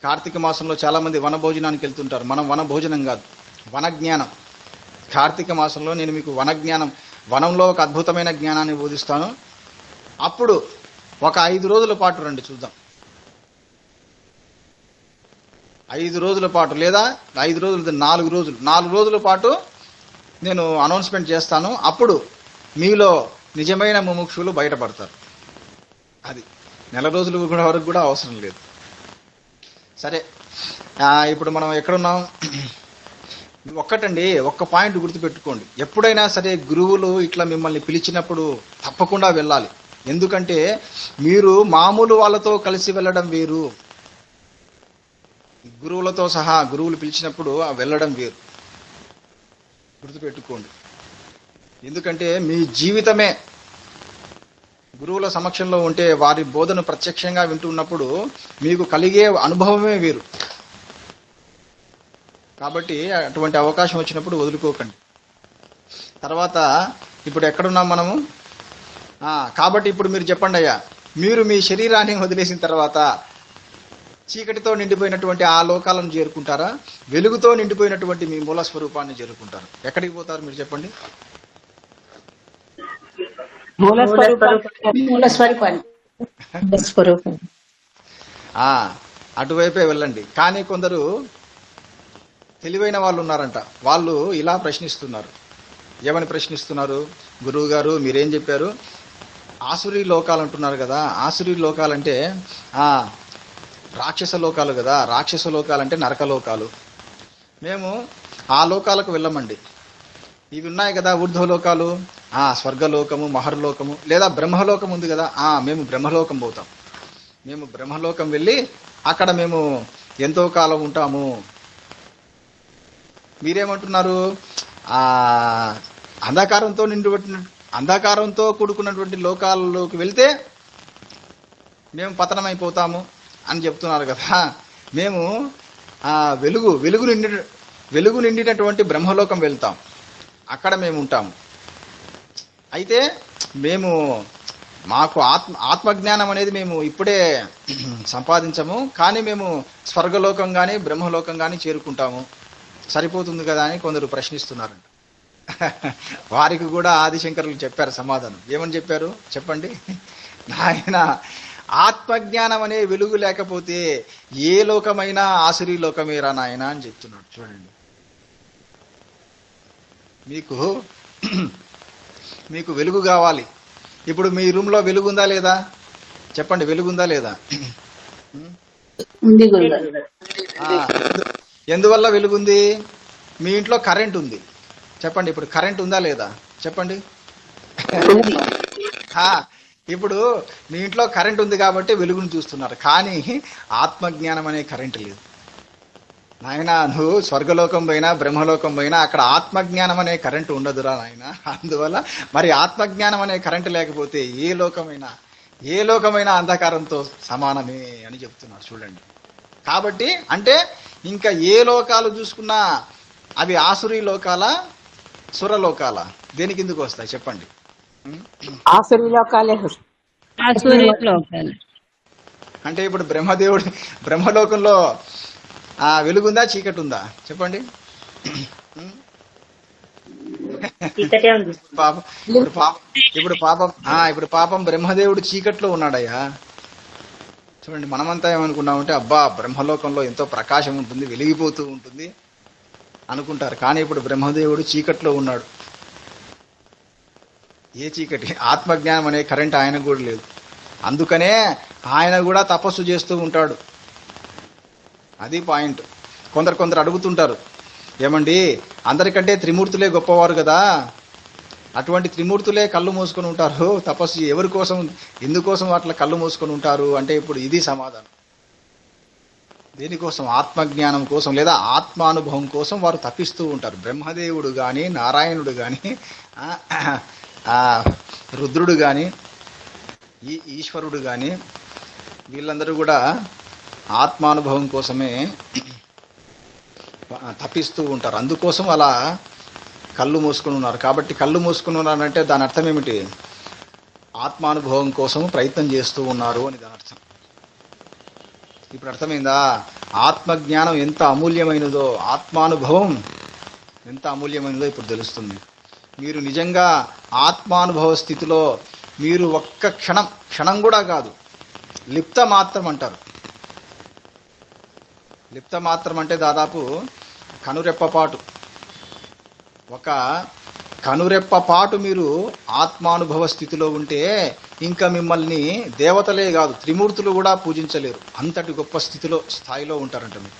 కార్తీక మాసంలో చాలామంది వనభోజనానికి వెళ్తుంటారు. మనం వనభోజనం కాదు, వనజ్ఞానం. కార్తీక మాసంలో నేను మీకు వనజ్ఞానం, వనంలో ఒక అద్భుతమైన జ్ఞానాన్ని బోధిస్తాను. అప్పుడు ఒక 5 రోజుల పాటు రండి, చూద్దాం. 5 రోజుల పాటు, లేదా 5 రోజులు, 4 రోజుల పాటు నేను అనౌన్స్మెంట్ చేస్తాను. అప్పుడు మీలో నిజమైన ముముక్షులు బయటపడతారు. అది నెల రోజుల వరకు కూడా అవసరం లేదు. సరే, ఇప్పుడు మనం ఎక్కడున్నాం? ఒక్క పాయింట్ గుర్తుపెట్టుకోండి. ఎప్పుడైనా సరే గురువులు ఇట్లా మిమ్మల్ని పిలిచినప్పుడు తప్పకుండా వెళ్ళాలి. ఎందుకంటే మీరు మామూలు వాళ్ళతో కలిసి వెళ్ళడం వేరు, గురువులతో సహా గురువులు పిలిచినప్పుడు వెళ్ళడం వేరు. గుర్తుపెట్టుకోండి. ఎందుకంటే మీ జీవితమే గురువుల సమక్షంలో ఉంటే, వారి బోధను ప్రత్యక్షంగా వింటున్నప్పుడు మీకు కలిగే అనుభవమే వేరు. కాబట్టి అటువంటి అవకాశం వచ్చినప్పుడు వదులుకోకండి. తర్వాత ఇప్పుడు ఎక్కడున్నాం మనము? కాబట్టి ఇప్పుడు మీరు చెప్పండి అయ్యా, మీరు మీ శరీరాన్ని వదిలేసిన తర్వాత చీకటితో నిండిపోయినటువంటి ఆ లోకాలను చేరుకుంటారా, వెలుగుతో నిండిపోయినటువంటి మీ మూల స్వరూపాన్ని చేరుకుంటారు? ఎక్కడికి పోతారు మీరు చెప్పండి? అటువైపే వెళ్ళండి. కానీ కొందరు తెలివైన వాళ్ళు ఉన్నారంట. వాళ్ళు ఇలా ప్రశ్నిస్తున్నారు. ఏమని ప్రశ్నిస్తున్నారు? గురువు గారు మీరేం చెప్పారు? ఆసురీ లోకాలు అంటున్నారు కదా. ఆసురీ లోకాలంటే రాక్షస లోకాలు కదా. రాక్షస లోకాలంటే నరక లోకాలు. మేము ఆ లోకాలకు వెళ్ళమండి. ఇవి ఉన్నాయి కదా ఊర్ధ్వలోకాలు, స్వర్గలోకము, మహర్లోకము, లేదా బ్రహ్మలోకం ఉంది కదా. మేము బ్రహ్మలోకం పోతాం. మేము బ్రహ్మలోకం వెళ్ళి అక్కడ మేము ఎంతో కాలం ఉంటాము. మీరేమంటున్నారు? అంధకారంతో కూడుకున్నటువంటి లోకాల్లోకి వెళ్తే మేము పతనమైపోతాము అని చెప్తున్నారు కదా. మేము వెలుగు నిండినటువంటి బ్రహ్మలోకం వెళ్తాం, అక్కడ మేము ఉంటాము. అయితే మాకు ఆత్మజ్ఞానం అనేది మేము ఇప్పుడే సంపాదించము, కానీ మేము స్వర్గలోకం కానీ బ్రహ్మలోకం కానీ చేరుకుంటాము, సరిపోతుంది కదా అని కొందరు ప్రశ్నిస్తున్నారంట. వారికి కూడా ఆదిశంకరులు చెప్పారు సమాధానం. ఏమని చెప్పారు చెప్పండి? నాయన, ఆత్మజ్ఞానం అనే వెలుగు లేకపోతే ఏ లోకమైనా ఆసురీ లోకమేరా నాయన అని చెప్తున్నాడు. చూడండి, మీకు వెలుగు కావాలి, ఇప్పుడు మీ రూమ్ లో వెలుగుందా లేదా? చెప్పండి, వెలుగుందా లేదా? ఉంది గురుగారు. ఆ, ఎందువల్ల వెలుగుంది? మీ ఇంట్లో కరెంట్ ఉంది. చెప్పండి, ఇప్పుడు కరెంట్ ఉందా లేదా? చెప్పండి. ఆ, ఇప్పుడు మీ ఇంట్లో కరెంట్ ఉంది కాబట్టి వెలుగును చూస్తున్నారు, కానీ ఆత్మజ్ఞానం అనే కరెంట్ లేదు. నాయన, నువ్వు స్వర్గలోకం పోయినా బ్రహ్మలోకం పోయినా అక్కడ ఆత్మజ్ఞానం అనే కరెంటు ఉండదురా నాయన. అందువల్ల మరి ఆత్మజ్ఞానం అనే కరెంటు లేకపోతే ఏ లోకమైనా అంధకారంతో సమానమే అని చెప్తున్నారు చూడండి. కాబట్టి అంటే ఇంకా ఏ లోకాలు చూసుకున్నా అవి ఆసురీ లోకాల, సురలోకాల, దేని కిందకు వస్తాయి చెప్పండి? ఆసురి లోకాలే ఆసురీ లోకాలు. అంటే ఇప్పుడు బ్రహ్మలోకంలో వెలుగుందా చీకటి ఉందా చెప్పండి? చీకటే ఉంది. పాపం ఇప్పుడు పాపం బ్రహ్మదేవుడు చీకట్లో ఉన్నాడయ్యా. చూడండి, మనమంతా ఏమనుకున్నామంటే అబ్బా బ్రహ్మలోకంలో ఎంతో ప్రకాశం ఉంటుంది, వెలిగిపోతూ ఉంటుంది అనుకుంటారు. కానీ ఇప్పుడు బ్రహ్మదేవుడు చీకట్లో ఉన్నాడు. ఏ చీకటి? ఆత్మజ్ఞానం అనే కరెంట్ ఆయనకు కూడా లేదు. అందుకనే ఆయన కూడా తపస్సు చేస్తూ ఉంటాడు. అది పాయింట్. కొందరు అడుగుతుంటారు, ఏమండి అందరికంటే త్రిమూర్తులే గొప్పవారు కదా, అటువంటి త్రిమూర్తులే కళ్ళు మూసుకొని ఉంటారు, తపస్సు ఎవరి కోసం, ఎందుకోసం అట్లా కళ్ళు మూసుకొని ఉంటారు అంటే ఇప్పుడు ఇది సమాధానం. దేనికోసం? ఆత్మజ్ఞానం కోసం లేదా ఆత్మానుభవం కోసం వారు తప్పిస్తూ ఉంటారు. బ్రహ్మదేవుడు కానీ, నారాయణుడు కానీ, రుద్రుడు కానీ, ఈశ్వరుడు కానీ, వీళ్ళందరూ కూడా ఆత్మానుభవం కోసమే తప్పిస్తూ ఉంటారు. అందుకోసం అలా కళ్ళు మూసుకుని ఉన్నారు. కాబట్టి కళ్ళు మూసుకుని ఉన్నారంటే దాని అర్థం ఏమిటి? ఆత్మానుభవం కోసం ప్రయత్నం చేస్తూ ఉన్నారు అని దాని అర్థం. ఇప్పుడు అర్థమైందా? ఆత్మజ్ఞానం ఎంత అమూల్యమైనదో, ఆత్మానుభవం ఎంత అమూల్యమైనదో ఇప్పుడు తెలుస్తుంది. మీరు నిజంగా ఆత్మానుభవ స్థితిలో మీరు ఒక్క క్షణం కూడా కాదు, లిప్త మాత్రం అంటారు. లిప్త మాత్రం అంటే దాదాపు కనురెప్పపాటు, ఒక కనురెప్పపాటు మీరు ఆత్మానుభవ స్థితిలో ఉంటే ఇంకా మిమ్మల్ని దేవతలే కాదు త్రిమూర్తులు కూడా పూజించలేరు. అంతటి గొప్ప స్థాయిలో ఉంటారంట మీరు.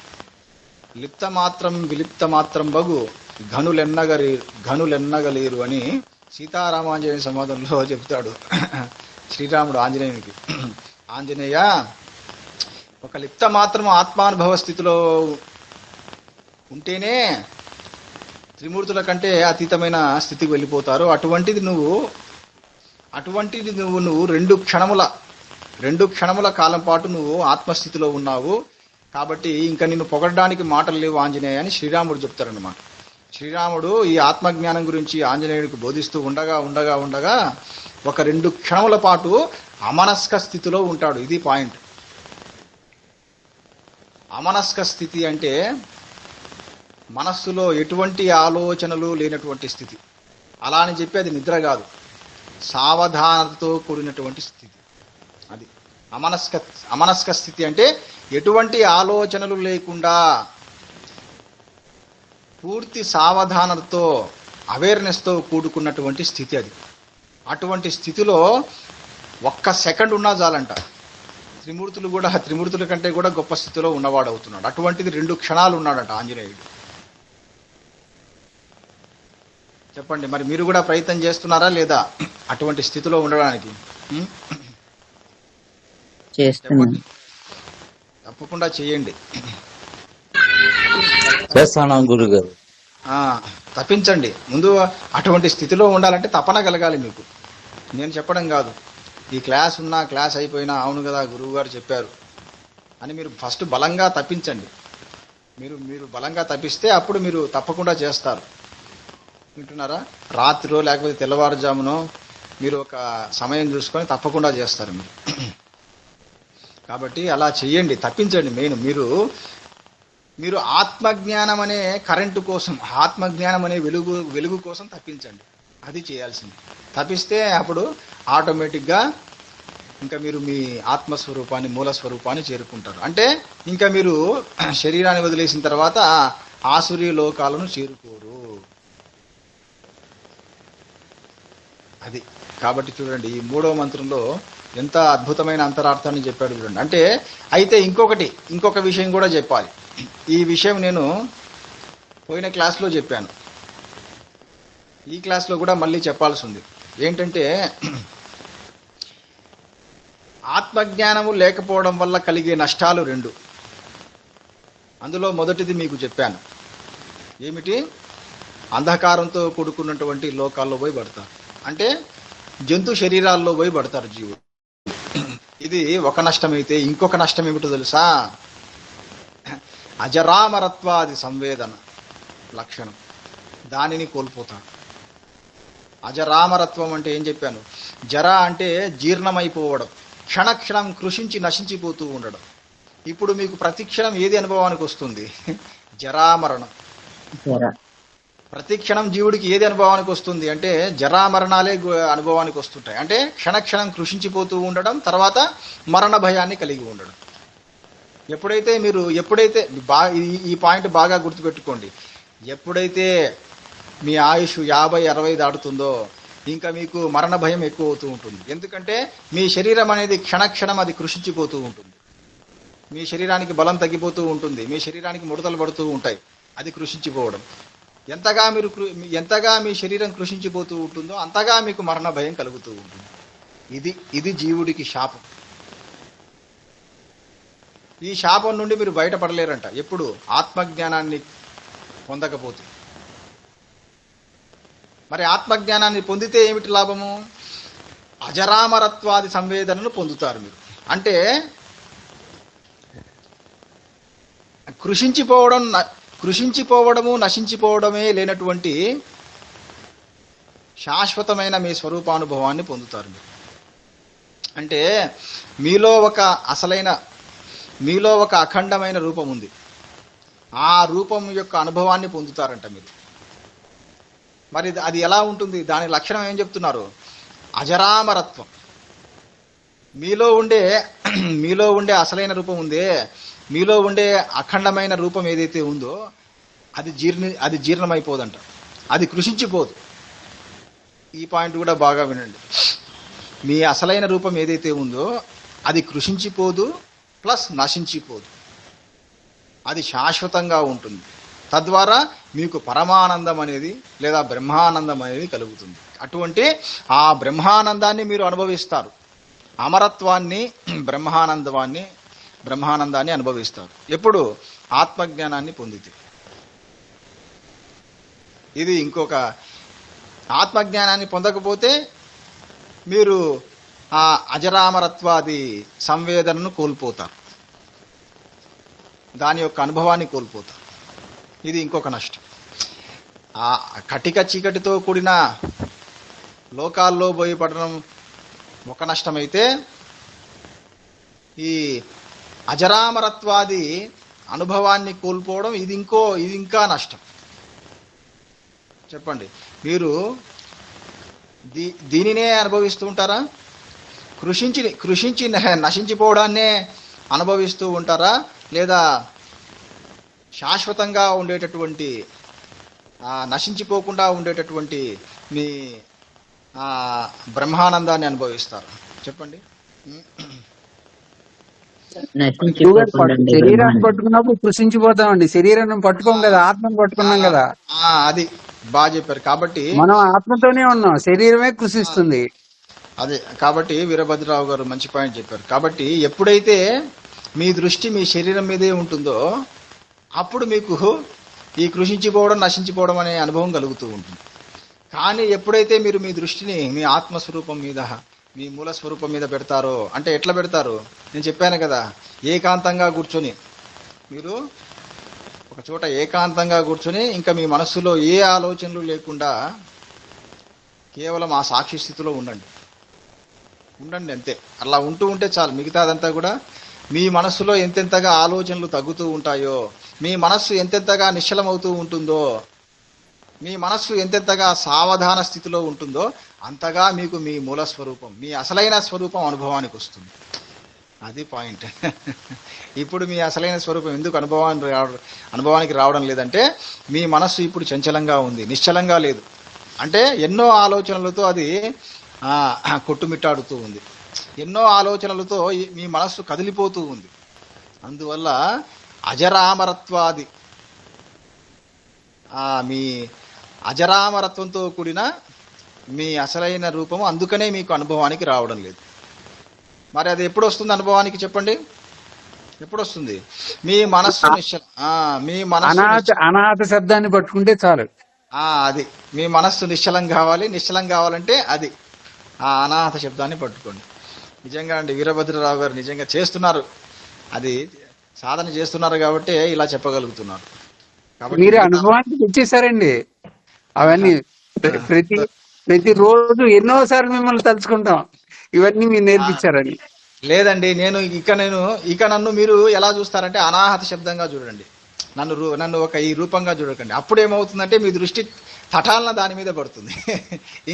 లిప్త మాత్రం విలిప్త మాత్రం బగు ఘనులెన్నగలేరు అని సీతారామాంజనేయ సంవాదంలో చెబుతాడు శ్రీరాముడు ఆంజనేయునికి. ఆంజనేయ, ఒక లిప్త మాత్రం ఆత్మానుభవ స్థితిలో ఉంటేనే త్రిమూర్తుల కంటే అతీతమైన స్థితికి వెళ్ళిపోతారు. అటువంటిది నువ్వు రెండు క్షణముల కాలం పాటు నువ్వు ఆత్మస్థితిలో ఉన్నావు. కాబట్టి ఇంకా నిన్ను పొగడడానికి మాటలు లేవు ఆంజనేయ అని శ్రీరాముడు చెప్తారన్నమాట. శ్రీరాముడు ఈ ఆత్మజ్ఞానం గురించి ఆంజనేయుడికి బోధిస్తూ ఉండగా ఒక 2 క్షణముల పాటు అమనస్క స్థితిలో ఉంటాడు. ఇది పాయింట్. అమనస్క స్థితి అంటే మనస్సులో ఎటువంటి ఆలోచనలు లేనటువంటి స్థితి. అలా అని చెప్పి అది నిద్ర కాదు, సావధానతతో కూడినటువంటి స్థితి. అది అమనస్క స్థితి అంటే ఎటువంటి ఆలోచనలు లేకుండా పూర్తి సావధానతతో, అవేర్నెస్తో కూడుకున్నటువంటి స్థితి అది. అటువంటి స్థితిలో 1 సెకండ్ ఉన్నా చాలంట. త్రిమూర్తుల కంటే కూడా గొప్ప స్థితిలో ఉన్నవాడు అవుతున్నాడు. అటువంటిది 2 క్షణాలు ఉన్నాడంట ఆంజనేయుడు. చెప్పండి, మరి మీరు కూడా ప్రయత్నం చేస్తున్నారా లేదా అటువంటి స్థితిలో ఉండడానికి? చేస్తున్నాను. తప్పకుండా చేయండి. చేస్తాను గురుగారు. తప్పించండి. ముందు అటువంటి స్థితిలో ఉండాలంటే తపన కలగాలి మీకు. నేను చెప్పడం కాదు, ఈ క్లాస్ అయిపోయినా అవును కదా గురువు గారు చెప్పారు అని మీరు ఫస్ట్ బలంగా తప్పించండి. మీరు బలంగా తప్పిస్తే అప్పుడు మీరు తప్పకుండా చేస్తారు. వింటున్నారా? రాత్రిలో లేకపోతే తెల్లవారుజామునో మీరు ఒక సమయం చూసుకొని తప్పకుండా చేస్తారు మీరు. కాబట్టి అలా చెయ్యండి, తప్పించండి. మెయిన్ మీరు ఆత్మజ్ఞానం అనే కరెంటు కోసం, ఆత్మజ్ఞానం అనే వెలుగు కోసం తప్పించండి. అది చేయాల్సింది. తప్పిస్తే అప్పుడు ఆటోమేటిక్గా ఇంకా మీరు మీ ఆత్మస్వరూపాన్ని, మూల స్వరూపాన్ని చేరుకుంటారు. అంటే ఇంకా మీరు శరీరాన్ని వదిలేసిన తర్వాత ఆసురీ లోకాలను చేరుకోరు. అది కాబట్టి చూడండి, ఈ 3వ మంత్రంలో ఎంత అద్భుతమైన అంతరార్థాన్ని చెప్పాడు చూడండి. అంటే అయితే ఇంకొక విషయం కూడా చెప్పాలి. ఈ విషయం నేను పోయిన క్లాస్లో చెప్పాను, ఈ క్లాస్లో కూడా మళ్ళీ చెప్పాల్సి ఉంది. ఏంటంటే ఆత్మజ్ఞానము లేకపోవడం వల్ల కలిగే నష్టాలు 2. అందులో మొదటిది మీకు చెప్పాను. ఏమిటి? అంధకారంతో కూడుకున్నటువంటి లోకాల్లో పోయి పడతారు, అంటే జంతు శరీరాల్లో పోయి పడతారు జీవుడు. ఇది ఒక నష్టమైతే ఇంకొక నష్టం ఏమిటో తెలుసా? అజరామరత్వాది సంవేదన లక్షణం, దానిని కోల్పోతాడు. అజరామరత్వం అంటే ఏం చెప్పాను? జర అంటే జీర్ణమైపోవడం, క్షణక్షణం కృషించి నశించిపోతూ ఉండడం. ఇప్పుడు మీకు ప్రతిక్షణం ఏది అనుభవానికి వస్తుంది? జరామరణం. ప్రతిక్షణం జీవుడికి ఏది అనుభవానికి వస్తుంది అంటే జరామరణాలే అనుభవానికి వస్తుంటాయి. అంటే క్షణక్షణం కృషించిపోతూ ఉండడం, తర్వాత మరణ భయాన్ని కలిగి ఉండడం. ఎప్పుడైతే ఈ పాయింట్ బాగా గుర్తుపెట్టుకోండి, ఎప్పుడైతే మీ ఆయుష్ 50-60 దాటుతుందో ఇంకా మీకు మరణ భయం ఎక్కువ అవుతూ ఉంటుంది. ఎందుకంటే మీ శరీరం అనేది క్షణక్షణం అది కృషించిపోతూ ఉంటుంది. మీ శరీరానికి బలం తగ్గిపోతూ ఉంటుంది, మీ శరీరానికి ముడతలు పడుతూ ఉంటాయి, అది కృషించిపోవడం. ఎంతగా మీ శరీరం కృషించిపోతూ ఉంటుందో అంతగా మీకు మరణ భయం కలుగుతూ ఉంటుంది. ఇది జీవుడికి శాపం. ఈ శాపం నుండి మీరు బయటపడలేరంట ఎప్పుడు? ఆత్మజ్ఞానాన్ని పొందకపోతే. మరి ఆత్మజ్ఞానాన్ని పొందితే ఏమిటి లాభము? అజరామరత్వాది సంవేదనను పొందుతారు మీరు. అంటే కృషించిపోవడము నశించిపోవడమే లేనటువంటి శాశ్వతమైన మీ స్వరూపానుభవాన్ని పొందుతారు మీరు. అంటే మీలో ఒక అఖండమైన రూపం ఉంది, ఆ రూపం యొక్క అనుభవాన్ని పొందుతారంట మీరు. మరి అది ఎలా ఉంటుంది? దాని లక్షణం ఏం చెప్తున్నారు? అజరామరత్వం. మీలో ఉండే అసలైన రూపం ఉందే, మీలో ఉండే అఖండమైన రూపం ఏదైతే ఉందో అది జీర్ణమైపోదంట, అది కృషించిపోదు. ఈ పాయింట్ కూడా బాగా వినండి. మీ అసలైన రూపం ఏదైతే ఉందో అది కృషించిపోదు, ప్లస్ నశించిపోదు, అది శాశ్వతంగా ఉంటుంది. తద్వారా మీకు పరమానందం అనేది లేదా బ్రహ్మానందం అనేది కలుగుతుంది. అటువంటి ఆ బ్రహ్మానందాన్ని మీరు అనుభవిస్తారు. అమరత్వాన్ని, బ్రహ్మానందాన్ని అనుభవిస్తారు. ఎప్పుడు? ఆత్మజ్ఞానాన్ని పొందితే. ఇది ఇంకొక. ఆత్మజ్ఞానాన్ని పొందకపోతే మీరు ఆ అజరామరత్వాది సంవేదనను కోల్పోతారు, దాని యొక్క అనుభవాన్ని కోల్పోతారు. ఇది ఇంకొక నష్టం. ఆ కటిక చీకటితో కూడిన లోకాల్లో పోయి పడడం ఒక నష్టమైతే, ఈ అజరామరత్వాది అనుభవాన్ని కోల్పోవడం ఇది ఇంకా నష్టం. చెప్పండి, మీరు దీనినే అనుభవిస్తూ ఉంటారా? కృషించి నశించిపోవడాన్నే అనుభవిస్తూ ఉంటారా? లేదా శాశ్వతంగా ఉండేటటువంటి నశించిపోకుండా ఉండేటటువంటి మీ బ్రహ్మానందాన్ని అనుభవిస్తారు? చెప్పండి. శరీరాన్ని పట్టుకున్నప్పుడు కృషించిపోతామండి. శరీరాన్ని పట్టుకోం కదా, ఆత్మను పట్టుకున్నాం కదా. అది బాగా చెప్పారు. కాబట్టి మనం ఆత్మతోనే ఉన్నాం, శరీరమే కృషిస్తుంది. అదే కాబట్టి వీరభద్రరావు గారు మంచి పాయింట్ చెప్పారు. కాబట్టి ఎప్పుడైతే మీ దృష్టి మీ శరీరం మీదే ఉంటుందో అప్పుడు మీకు ఈ కృషించిపోవడం నశించిపోవడం అనే అనుభవం కలుగుతూ ఉంటుంది. కానీ ఎప్పుడైతే మీరు మీ దృష్టిని మీ ఆత్మస్వరూపం మీద, మీ మూల స్వరూపం మీద పెడతారో, అంటే ఎట్లా పెడతారు? నేను చెప్పాను కదా, ఏకాంతంగా కూర్చొని, మీరు ఒక చోట ఏకాంతంగా కూర్చొని ఇంకా మీ మనస్సులో ఏ ఆలోచనలు లేకుండా కేవలం ఆ సాక్షి స్థితిలో ఉండండి అంతే. అలా ఉంటే చాలు. మిగతాదంతా కూడా మీ మనస్సులో ఎంతెంతగా ఆలోచనలు తగ్గుతూ ఉంటాయో, మీ మనస్సు ఎంతెంతగా నిశ్చలమవుతూ ఉంటుందో, మీ మనస్సు ఎంతెంతగా సావధాన స్థితిలో ఉంటుందో అంతగా మీకు మీ మూల స్వరూపం, మీ అసలైన స్వరూపం అనుభవానికి వస్తుంది. అది పాయింట్. ఇప్పుడు మీ అసలైన స్వరూపం ఎందుకు అనుభవానికి రావడం లేదంటే, మీ మనస్సు ఇప్పుడు చంచలంగా ఉంది, నిశ్చలంగా లేదు. అంటే ఎన్నో ఆలోచనలతో అది కొట్టుమిట్టాడుతూ ఉంది. ఎన్నో ఆలోచనలతో మీ మనస్సు కదిలిపోతూ ఉంది. అందువల్ల అజరామరత్వాది మీ అజరామరత్వంతో కూడిన మీ అసలైన రూపము అందుకనే మీకు అనుభవానికి రావడం లేదు. మరి అది ఎప్పుడు వస్తుంది అనుభవానికి చెప్పండి? ఎప్పుడు వస్తుంది? మీ మనస్సు మీ మనస్సు అనాథ శబ్దాన్ని పట్టుకుంటే చాలు. అది మీ మనస్సు నిశ్చలం కావాలి. నిశ్చలం కావాలంటే అది ఆ అనాథ శబ్దాన్ని పట్టుకోండి. నిజంగా అండి వీరభద్రరావు గారు నిజంగా చేస్తున్నారు, అది సాధన చేస్తున్నారు కాబట్టి ఇలా చెప్పగలుగుతున్నారు. కాబట్టి మీరు అనుభవానికి తెచ్చేసారండి అవన్నీ. ప్రతి రోజు ఎన్నోసార్లు మిమ్మల్ని తలుచుకుంటాం, ఇవన్నీ మీరు నేర్పించారని. లేదండి, ఇక నన్ను మీరు ఎలా చూస్తారంటే అనాహత శబ్దంగా చూడండి. నన్ను ఒక ఈ రూపంగా చూడకండి. అప్పుడు ఏమవుతుందంటే మీ దృష్టి తటాలన దాని మీద పడుతుంది.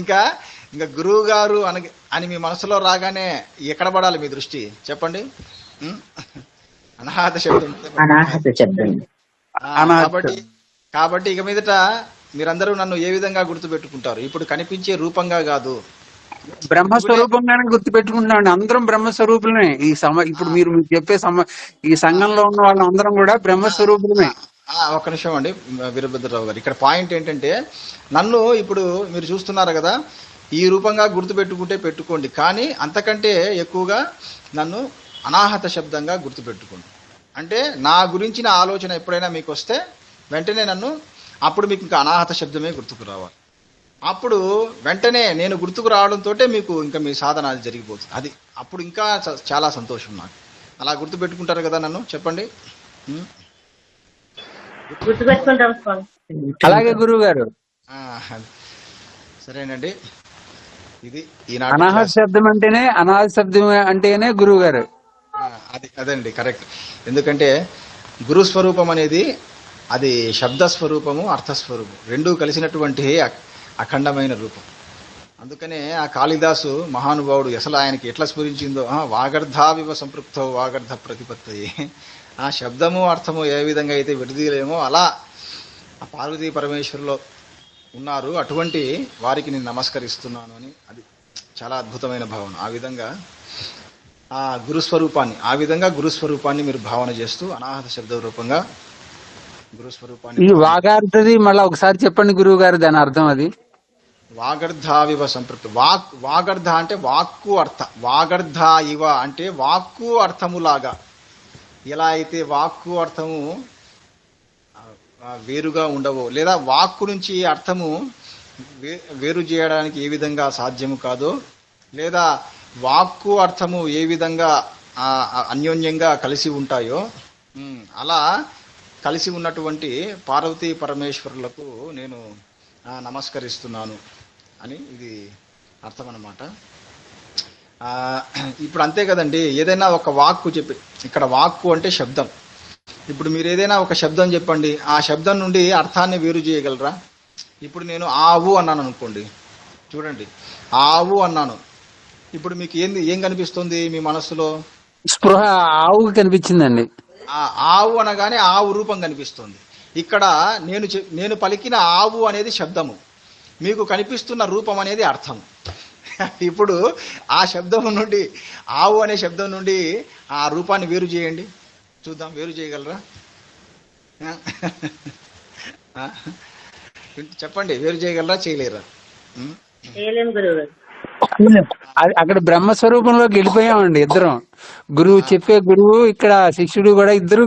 ఇంకా గురువు గారు అని మీ మనసులో రాగానే ఎక్కడ పడాలి మీ దృష్టి చెప్పండి? అనాహత శబ్దం. కాబట్టి ఇక మీదట మీరందరూ నన్ను ఏ విధంగా గుర్తుపెట్టుకుంటారు? ఇప్పుడు కనిపించే రూపంగా కాదు, బ్రహ్మస్వరూపంగానే గుర్తు పెట్టుకుంటున్నామండి. అందరం బ్రహ్మస్వరూపులమే. ఇప్పుడు మీరు చెప్పే ఈ సంఘంలో ఉన్న వాళ్ళందరం కూడా బ్రహ్మస్వరూపులమే. ఒక నిమిషం అండి వీరభద్రరావు గారు, ఇక్కడ పాయింట్ ఏంటంటే నన్ను ఇప్పుడు మీరు చూస్తున్నారు కదా, ఈ రూపంగా గుర్తు పెట్టుకోండి, కానీ అంతకంటే ఎక్కువగా నన్ను అనాహత శబ్దంగా గుర్తుపెట్టుకోండి. అంటే నా గురించిన ఆలోచన ఎప్పుడైనా మీకు వస్తే వెంటనే అప్పుడు మీకు ఇంకా అనాహత శబ్దమే గుర్తుకు రావాలి. అప్పుడు వెంటనే నేను గుర్తుకు రావడంతో మీకు ఇంకా మీ సాధన జరిగిపోతుంది. అది అప్పుడు ఇంకా చాలా సంతోషం నాకు. అలా గుర్తుపెట్టుకుంటారు కదా నన్ను చెప్పండి? అలాగే గురువు గారు. సరేనండి, ఇది అనాహత శబ్దం అంటేనే గురువు గారు. అదండి కరెక్ట్. ఎందుకంటే గురు స్వరూపం అనేది అది శబ్ద స్వరూపము, అర్థస్వరూపం రెండూ కలిసినటువంటి అఖండమైన రూపం. అందుకనే ఆ కాళిదాసు మహానుభావుడు అసలు ఆయనకి ఎట్లా స్ఫురించిందో, వాగర్ధావివ సంపృక్తో వాగర్ధ ప్రతిపత్తయి, ఆ శబ్దము అర్థము ఏ విధంగా అయితే విడదీయలేమో అలా ఆ పార్వతీ పరమేశ్వరులో ఉన్నారు. అటువంటి వారికి నేను నమస్కరిస్తున్నాను అని, అది చాలా అద్భుతమైన భావన. ఆ విధంగా గురుస్వరూపాన్ని మీరు భావన చేస్తూ అనాహత శబ్ద రూపంగా గురుస్వరూపాన్ని. ఈ వాగార్థది మళ్ళీ ఒకసారి చెప్పండి గురువు గారు, దాని అర్థం అది. వాగర్ధావివ సంపృక్త. వాగర్ధ అంటే వాక్కు అర్థ, వాగర్ధ ఇవ అంటే వాక్కు అర్థములాగా. ఎలా అయితే వాక్కు అర్థము వేరుగా ఉండవో, లేదా వాక్కు నుంచి అర్థము వేరు చేయడానికి ఏ విధంగా సాధ్యము కాదో, లేదా వాక్కు అర్థము ఏ విధంగా అన్యోన్యంగా కలిసి ఉంటాయో, అలా కలిసి ఉన్నటువంటి పార్వతీ పరమేశ్వరులకు నేను నమస్కరిస్తున్నాను అని ఇది అర్థం అన్నమాట. ఇప్పుడు అంతే కదండి, ఏదైనా ఒక వాక్కు చెప్పి, ఇక్కడ వాక్కు అంటే శబ్దం. ఇప్పుడు మీరు ఏదైనా ఒక శబ్దం చెప్పండి, ఆ శబ్దం నుండి అర్థాన్ని వేరు చేయగలరా? ఇప్పుడు నేను ఆవు అన్నాను అనుకోండి, చూడండి ఆవు అన్నాను, ఇప్పుడు మీకు ఏం కనిపిస్తుంది మీ మనస్సులో? స్పృహ ఆవు కనిపించిందండి. ఆవు అనగానే ఆవు రూపం కనిపిస్తుంది. ఇక్కడ నేను పలికిన ఆవు అనేది శబ్దము, మీకు కనిపిస్తున్న రూపం అనేది అర్థం. ఇప్పుడు ఆ శబ్దం నుండి, ఆవు అనే శబ్దం నుండి ఆ రూపాన్ని వేరు చేయండి చూద్దాం, వేరు చేయగలరా? చెప్పండి, వేరు చేయగలరా చేయలేరా? అక్కడ బ్రహ్మస్వరూపంలోకి వెళ్ళిపోయామండి ఇద్దరం. చెప్పే గురువు, ఇక్కడ శిష్యుడు కూడా ఇద్దరు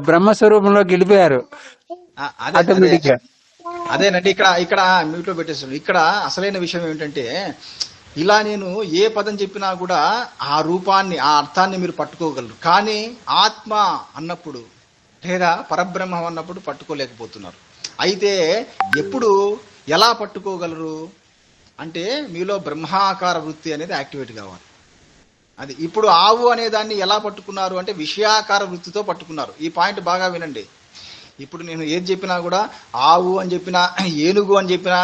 బ్రహ్మస్వరూపంలోకి వెళ్ళిపోయారు ఆటోమేటిక్ గా. అదేనండి, ఇక్కడ మ్యూట్ లో పెట్టేస్తాడు. ఇక్కడ అసలైన విషయం ఏమిటంటే, ఇలా నేను ఏ పదం చెప్పినా కూడా ఆ రూపాన్ని, ఆ అర్థాన్ని మీరు పట్టుకోగలరు, కానీ ఆత్మ అన్నప్పుడు లేదా పరబ్రహ్మం అన్నప్పుడు పట్టుకోలేకపోతున్నారు. అయితే ఎప్పుడు ఎలా పట్టుకోగలరు అంటే, మీలో బ్రహ్మాకార వృత్తి అనేది యాక్టివేట్ కావాలి. అది ఇప్పుడు ఆవు అనే దాన్ని ఎలా పట్టుకున్నారు అంటే విషయాకార వృత్తితో పట్టుకున్నారు. ఈ పాయింట్ బాగా వినండి. ఇప్పుడు నేను ఏది చెప్పినా కూడా, ఆవు అని చెప్పినా, ఏనుగు అని చెప్పినా,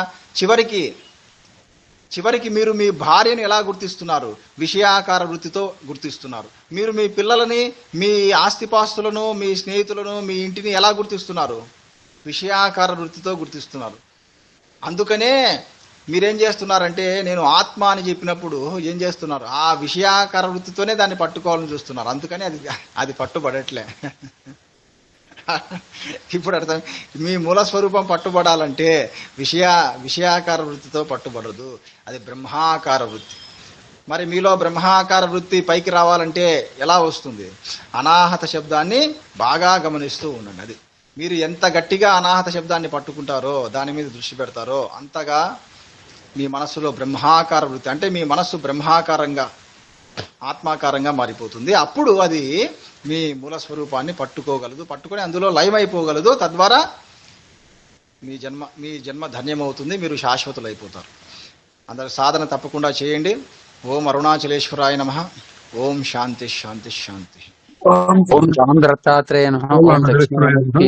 చివరికి మీరు మీ భార్యను ఎలా గుర్తిస్తున్నారు? విషయాకార వృత్తితో గుర్తిస్తున్నారు. మీరు మీ పిల్లలని, మీ ఆస్తిపాస్తులను, మీ స్నేహితులను, మీ ఇంటిని ఎలా గుర్తిస్తున్నారు? విషయాకార వృత్తితో గుర్తిస్తున్నారు. అందుకనే మీరేం చేస్తున్నారంటే నేను ఆత్మ అని చెప్పినప్పుడు ఏం చేస్తున్నారు, ఆ విషయాకార వృత్తితోనే దాన్ని పట్టుకోవాలని చూస్తున్నారు. అందుకని అది పట్టుబడట్లే. ఇప్పుడు అర్థం, మీ మూల స్వరూపం పట్టుబడాలంటే విషయాకార వృత్తితో పట్టుబడదు, అది బ్రహ్మాకార వృత్తి. మరి మీలో బ్రహ్మాకార వృత్తి పైకి రావాలంటే ఎలా వస్తుంది? అనాహత శబ్దాన్ని బాగా గమనిస్తూ ఉండండి. అది మీరు ఎంత గట్టిగా అనాహత శబ్దాన్ని పట్టుకుంటారో, దాని మీద దృష్టి పెడతారో, అంతగా మీ మనస్సులో బ్రహ్మాకార వృత్తి అంటే మీ మనస్సు బ్రహ్మాకారంగా ఆత్మాకారంగా మారిపోతుంది. అప్పుడు అది మీ మూల స్వరూపాన్ని పట్టుకోగలదు, పట్టుకొని అందులో లయం అయిపోగలదు. తద్వారా మీ జన్మ ధన్యమవుతుంది, మీరు శాశ్వతులైపోతారు. అందరు సాధన తప్పకుండా చేయండి. ఓం అరుణాచలేశ్వరాయ నమః. ఓం శాంతి శాంతి శాంతి. ఓం రామ్ దత్తాత్రేయ నమః. ఓం దక్షిణామూర్తి